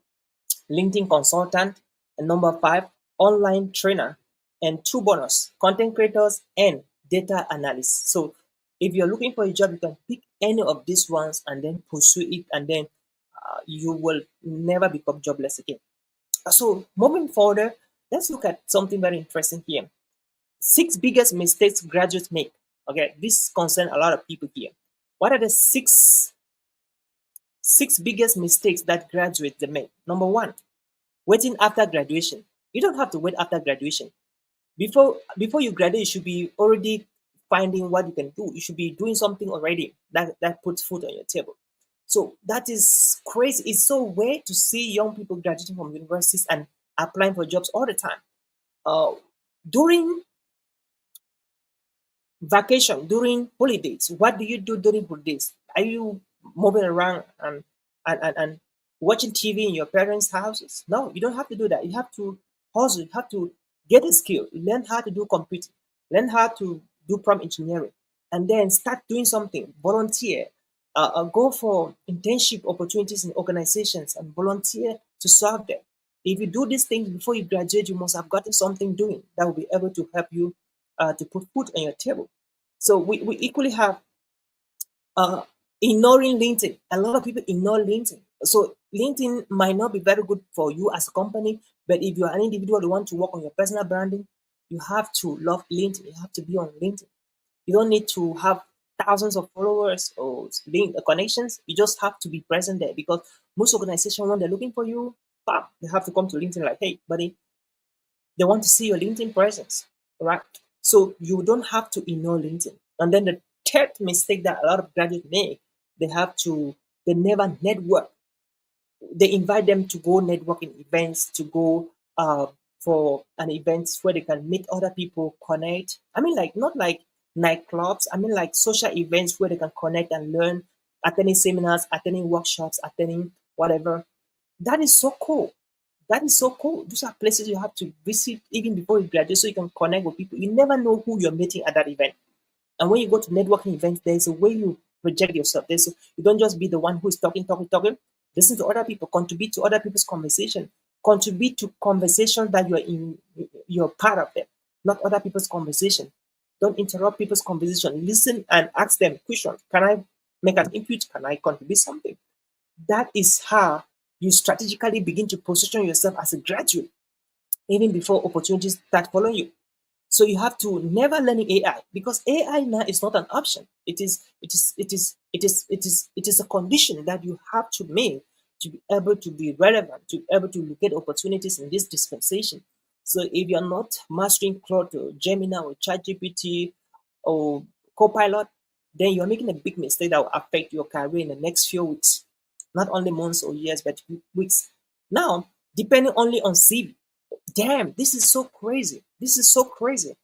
LinkedIn consultant. And number five, online trainer. And two bonus, content creators and data analysts. So if you're looking for a job, you can pick any of these ones and then pursue it, and then you will never become jobless again. So moving forward, let's look at something very interesting here. Six biggest mistakes graduates make. Okay, this concerns a lot of people here. What are the six biggest mistakes that graduates they make? Number one, waiting after graduation. You don't have to wait after graduation. Before you graduate, you should be already finding what you can do. You should be doing something already that puts food on your table. So that is crazy. It's so weird to see young people graduating from universities and applying for jobs all the time. Uh, During vacation, during holidays, what do you do during holidays? Are you moving around and watching TV in your parents' houses? No, you don't have to do that. You have to hustle. You have to get a skill, learn how to do computing, learn how to do prompt engineering, and then start doing something. Volunteer, go for internship opportunities in organizations and volunteer to serve them. If you do these things before you graduate, you must have gotten something doing that will be able to help you to put food on your table. So we equally have uh, ignoring LinkedIn. A lot of people ignore LinkedIn. So LinkedIn might not be very good for you as a company, but if you are an individual who want to work on your personal branding, you have to love LinkedIn. You have to be on LinkedIn. You don't need to have thousands of followers or link connections. You just have to be present there because most organizations, when they're looking for you, bam, they have to come to LinkedIn like, hey, buddy, they want to see your LinkedIn presence, right? So you don't have to ignore LinkedIn. And then the third mistake that a lot of graduates make, they have to, they never network. They invite them to go networking events, to go for an event where they can meet other people, connect. I mean, like, not like nightclubs. I mean, like social events where they can connect and learn, attending seminars, attending workshops, attending whatever. That is so cool. That is so cool. Those are places you have to visit even before you graduate so you can connect with people. You never know who you're meeting at that event. And when you go to networking events, there's a way you project yourself. You don't just be the one who is talking, talking, talking. Listen to other people, contribute to other people's conversation, contribute to conversation that you're part of them, not other people's conversation. Don't interrupt people's conversation. Listen and ask them questions. Can I make an input? Can I contribute something? That is how you strategically begin to position yourself as a graduate, even before opportunities start following you. So you have to never learn AI because AI now is not an option. It is a condition that you have to make to be able to be relevant, to be able to get opportunities in this dispensation. So if you're not mastering Claude or Gemini or ChatGPT or Copilot, then you're making a big mistake that will affect your career in the next few weeks, not only months or years, but weeks. Now, depending only on CV, damn, this is so crazy. This is so crazy.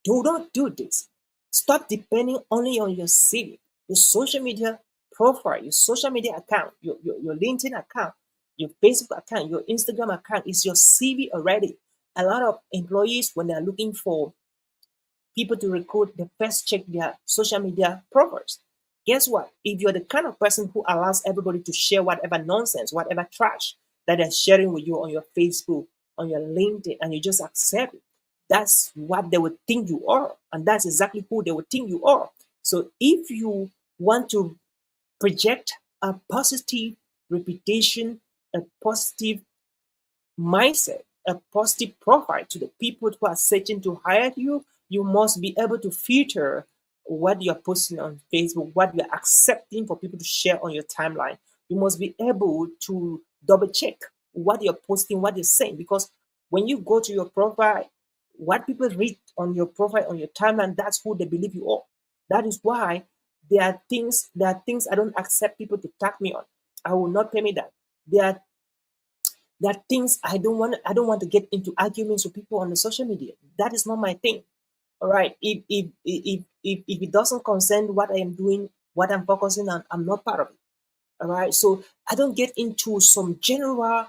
Do not do this. Stop depending only on your CV, your social media profile, your social media account, your LinkedIn account, your Facebook account, your Instagram account is your CV already. A lot of employees, when they're looking for people to recruit, they first check their social media profiles. Guess what? If you're the kind of person who allows everybody to share whatever nonsense, whatever trash that they're sharing with you on your Facebook, on your LinkedIn, and you just accept it, that's what they would think you are. And that's exactly who they would think you are. So if you want to project a positive reputation, a positive mindset, a positive profile to the people who are searching to hire you, you must be able to filter what you're posting on Facebook, what you're accepting for people to share on your timeline. You must be able to double check what you're posting, what you're saying. Because when you go to your profile, what people read on your profile, on your timeline, that's who they believe you are. That is why there are things I don't accept people to tag me on. I will not pay me that. There are there are things I don't want to get into arguments with people on the social media. That is not my thing. All right. If it doesn't concern what I am doing, what I'm focusing on, I'm not part of it. All right. So I don't get into some general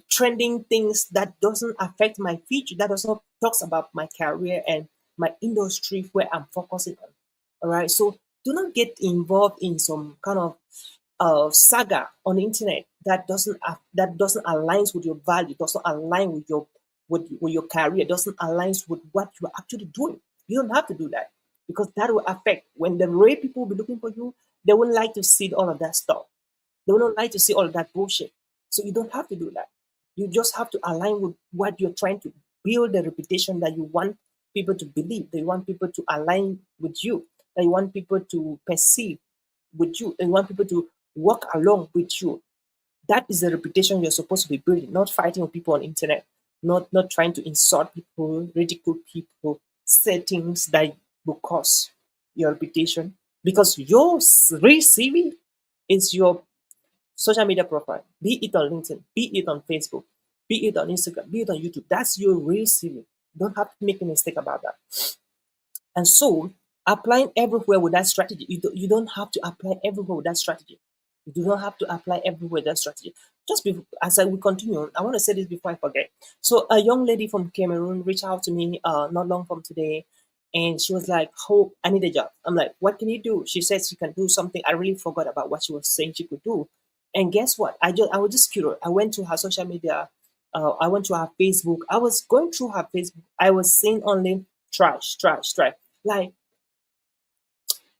trending things that doesn't affect my future, that does not talks about my career and my industry where I'm focusing on. All right. So do not get involved in some kind of saga on the internet that doesn't align with your value, doesn't align with your career, doesn't align with what you're actually doing. You don't have to do that, because that will affect when the right people will be looking for you. They wouldn't like to see all of that stuff. They wouldn't like to see all of that bullshit. So you don't have to do that. You just have to align with what you're trying to build, the reputation that you want people to believe, that you want people to align with you, that you want people to perceive with you, and you want people to work along with you. That is the reputation you're supposed to be building, not fighting with people on the internet, not trying to insult people, ridicule people, say things that will cause your reputation. Because your real CV is your social media profile, be it on LinkedIn, be it on Facebook, be it on Instagram, be it on YouTube. That's your real CV. Don't have to make a mistake about that. And so, applying everywhere with that strategy, you don't have to apply everywhere with that strategy. You do not have to apply everywhere with that strategy. As I will continue, I want to say this before I forget. So, a young lady from Cameroon reached out to me not long from today, and she was like, "Oh, I need a job." I'm like, "What can you do?" She said she can do something. I really forgot about what she was saying she could do. And guess what? I was just curious. I went to her social media. I went to her Facebook. I was going through her Facebook. I was seeing only trash, trash, trash. Like,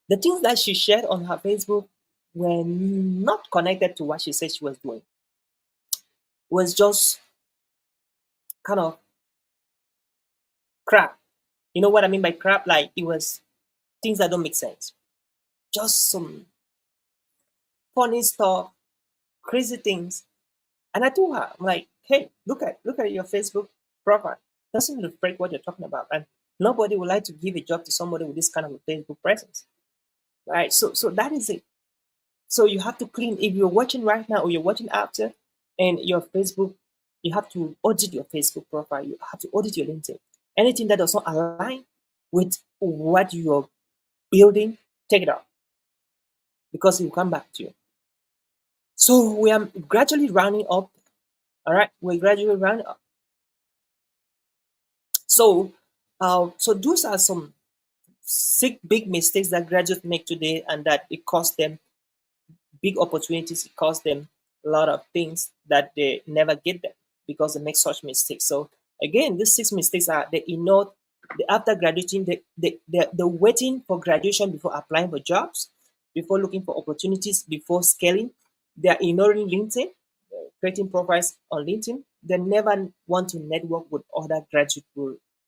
the things that she shared on her Facebook were not connected to what she said she was doing. It was just kind of crap. You know what I mean by crap? Like, it was things that don't make sense. Just some funny stuff, crazy things. And I told her, I'm like, "Hey, look at your Facebook profile. Doesn't reflect what you're talking about. And nobody would like to give a job to somebody with this kind of a Facebook presence." Right? So that is it. So you have to clean. If you're watching right now or you're watching after, and your Facebook, you have to audit your Facebook profile. You have to audit your LinkedIn. Anything that does not align with what you're building, take it out, because it will come back to you. So we are gradually rounding up. All right, we're gradually rounding up. So those are some six big mistakes that graduates make today, and that it costs them big opportunities. It costs them a lot of things that they never get them because they make such mistakes. So again, these six mistakes are after graduating, they're waiting for graduation before applying for jobs, before looking for opportunities, before scaling. They're ignoring LinkedIn, creating profiles on LinkedIn. They never want to network with other graduate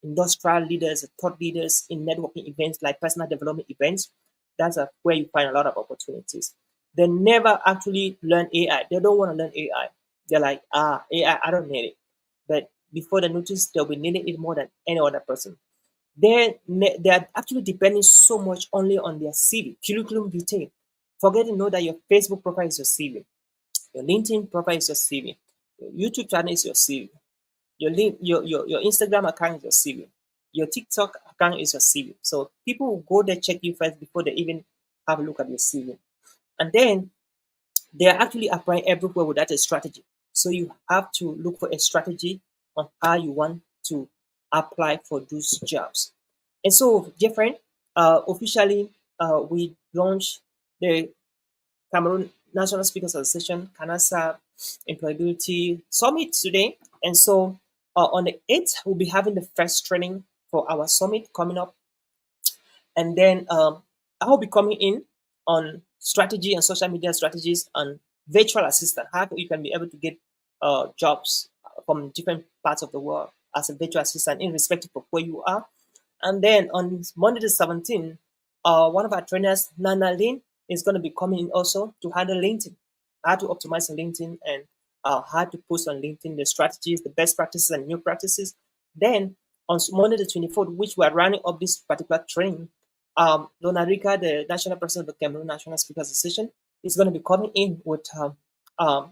industrial leaders, thought leaders in networking events like personal development events. That's where you find a lot of opportunities. They never actually learn AI. They don't want to learn AI. They're like, AI, I don't need it. But before they notice, they'll be needing it more than any other person. They're actually depending so much only on their CV, curriculum vitae. Forget to know that your Facebook profile is your CV, your LinkedIn profile is your CV, your YouTube channel is your CV, your Instagram account is your CV, your TikTok account is your CV. So people will go there, check you first before they even have a look at your CV. And then they are actually applying everywhere without a strategy. So you have to look for a strategy on how you want to apply for those jobs. And so, dear friend, officially, we launched the Cameroon National Speakers Association CANASA Employability Summit today. And so, on the 8th, we'll be having the first training for our summit coming up. And then I'll be coming in on strategy and social media strategies and virtual assistant. How you can be able to get jobs from different parts of the world as a virtual assistant, irrespective of where you are. And then on Monday the 17th, one of our trainers, Nana Lin, is going to be coming in also to handle LinkedIn, how to optimize on LinkedIn and how to post on LinkedIn, the strategies, the best practices, and new practices. Then on Monday the 24th, which we are running up this particular training, Donna Rica, the national president of the Cameroon National Speakers Association, is going to be coming in with um,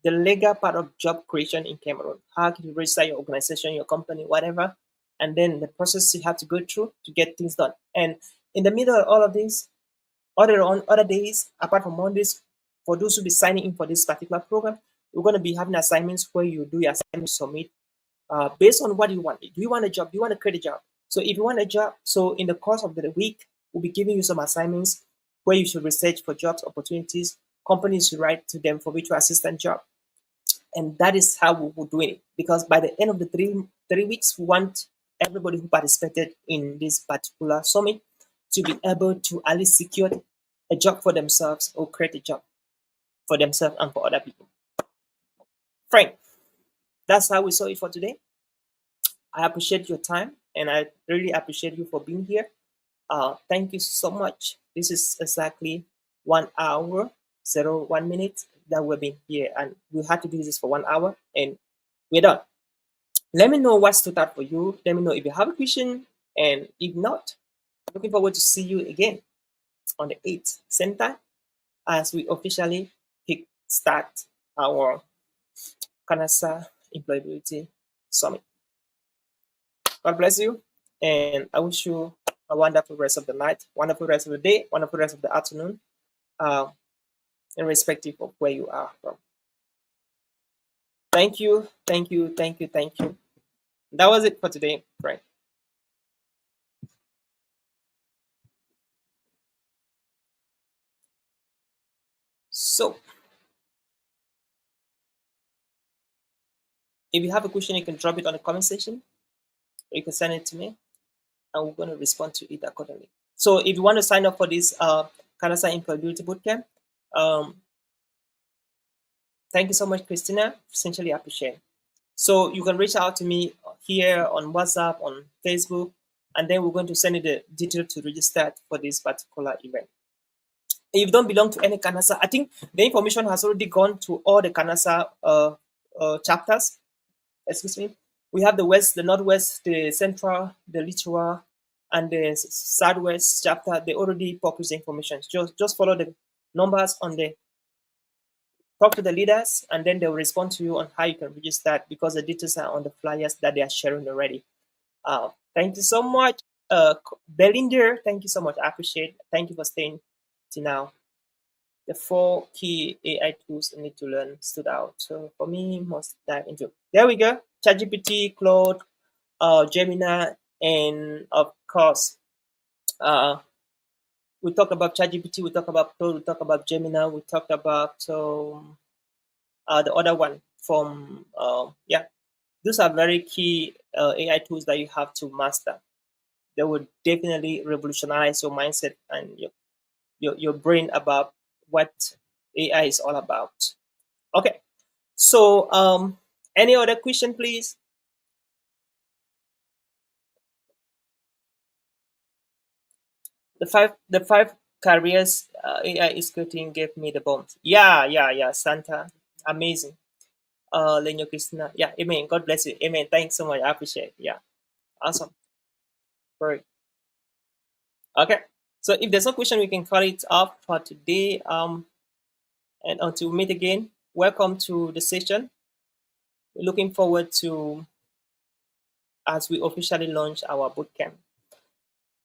the legal part of job creation in Cameroon. How can you register your organization, your company, whatever, and then the process you have to go through to get things done. And in the middle of all of this, other days, apart from Mondays, for those who be signing in for this particular program, we're going to be having assignments where you do your assignment submit based on what you want. Do you want a job? Do you want to create a job? So if you want a job, so in the course of the week, we'll be giving you some assignments where you should research for jobs opportunities. Companies should write to them for virtual assistant job, and that is how we will do it. Because by the end of the three weeks, we want everybody who participated in this particular summit to be able to at least secure a job for themselves or create a job for themselves and for other people. Frank, that's how we saw it for today. I appreciate your time and I really appreciate you for being here. Thank you so much. This is exactly 1 hour, 1 minute that we've been here, and we had to do this for 1 hour, and we're done. Let me know what stood out for you. Let me know if you have a question, and if not, looking forward to see you again on the 8th, same time, as we officially kick start our CANASA Employability Summit. God bless you, and I wish you a wonderful rest of the night, wonderful rest of the day, wonderful rest of the afternoon, irrespective of where you are from. Thank you, thank you, thank you, thank you. That was it for today, right? So, if you have a question, you can drop it on the comment section, or you can send it to me, and we're going to respond to it accordingly. So, if you want to sign up for this CANASA Employability Bootcamp, thank you so much, Christina. Sincerely appreciate it. So you can reach out to me here on WhatsApp, on Facebook, and then we're going to send you the detail to register for this particular event. If you don't belong to any CANASA, I think the information has already gone to all the CANASA chapters. Excuse me. We have the West, the Northwest, the Central, the Littoral, and the Southwest chapter. They already published the information. Just follow the numbers on the talk to the leaders, and then they'll respond to you on how you can register, because the details are on the flyers that they are sharing already. Thank you so much, Belinda. Thank you so much. I appreciate it. Thank you for staying to now. The 4 key AI tools you need to learn stood out. So for me, must dive into. There we go. ChatGPT, Claude, Gemini, and of course, we talked about ChatGPT, we talked about Claude, we talked about Gemini, we talked about the other one from yeah. Those are very key AI tools that you have to master. They will definitely revolutionize your mindset and your brain about what AI is all about. Okay, so any other question, please? The five careers AI is creating gave me the bombs. Yeah. Santa, amazing. Lenyo Christina, yeah, amen. God bless you, amen. Thanks so much. I appreciate it. Yeah, awesome. Great. Okay. So if there's no question, we can call it off for today. And until we meet again, welcome to the session. We're looking forward to as we officially launch our bootcamp.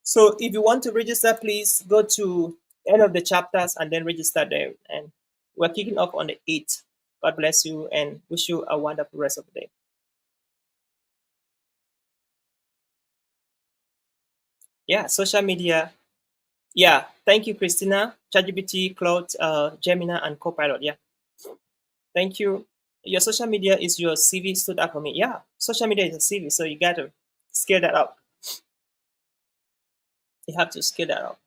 So if you want to register, please go to end of the chapters and then register there. And we're kicking off on the 8th. God bless you and wish you a wonderful rest of the day. Yeah, social media. Yeah, thank you, Christina. ChatGPT, Claude, Gemini, and Copilot. Yeah, thank you. Your social media is your CV stood out for me. Yeah, social media is a CV, so you got to scale that up. You have to scale that up.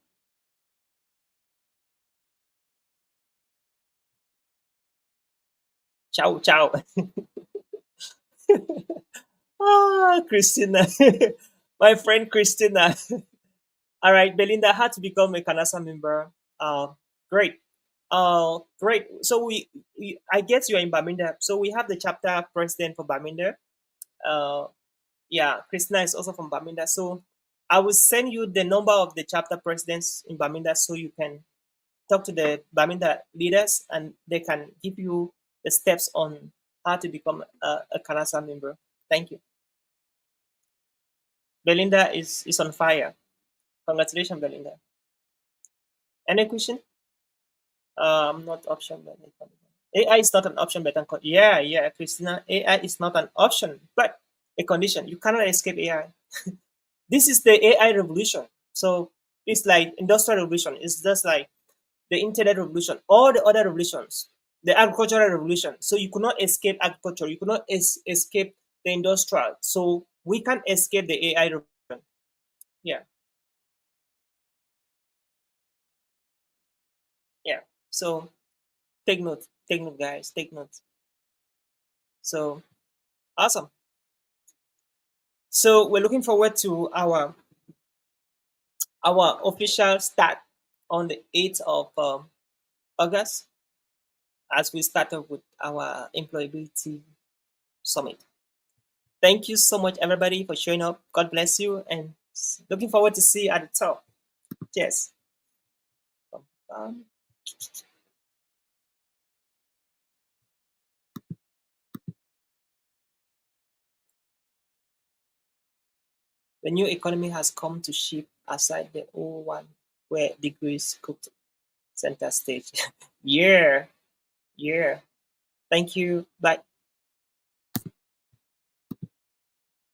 Ciao, ciao. Christina, my friend Christina. All right, Belinda had to become a CANASA member. Great. Great. So I guess you're in Baminda. So we have the chapter president for Baminda. Uh, yeah, Christina is also from Baminda. So I will send you the number of the chapter presidents in Baminda so you can talk to the Baminda leaders and they can give you the steps on how to become a CANASA member. Thank you. Belinda is on fire. Congratulations, Belinda. Any question? Not option, but AI is not an option, but yeah, yeah, Christina, AI is not an option, but a condition. You cannot escape AI. This is the AI revolution. So it's like industrial revolution. It's just like the internet revolution, all the other revolutions, the agricultural revolution. So you could not escape agriculture. You could not escape the industrial. So we can't escape the AI revolution. Yeah, yeah. So take note, guys, take note. So awesome. So we're looking forward to our official start on the 8th of August as we start off with our employability summit. Thank you so much, everybody, for showing up. God bless you, and looking forward to see you at the top. Cheers. Um, the new economy has come to shift aside the old one where degrees cooked center stage. Yeah, yeah. Thank you. Bye.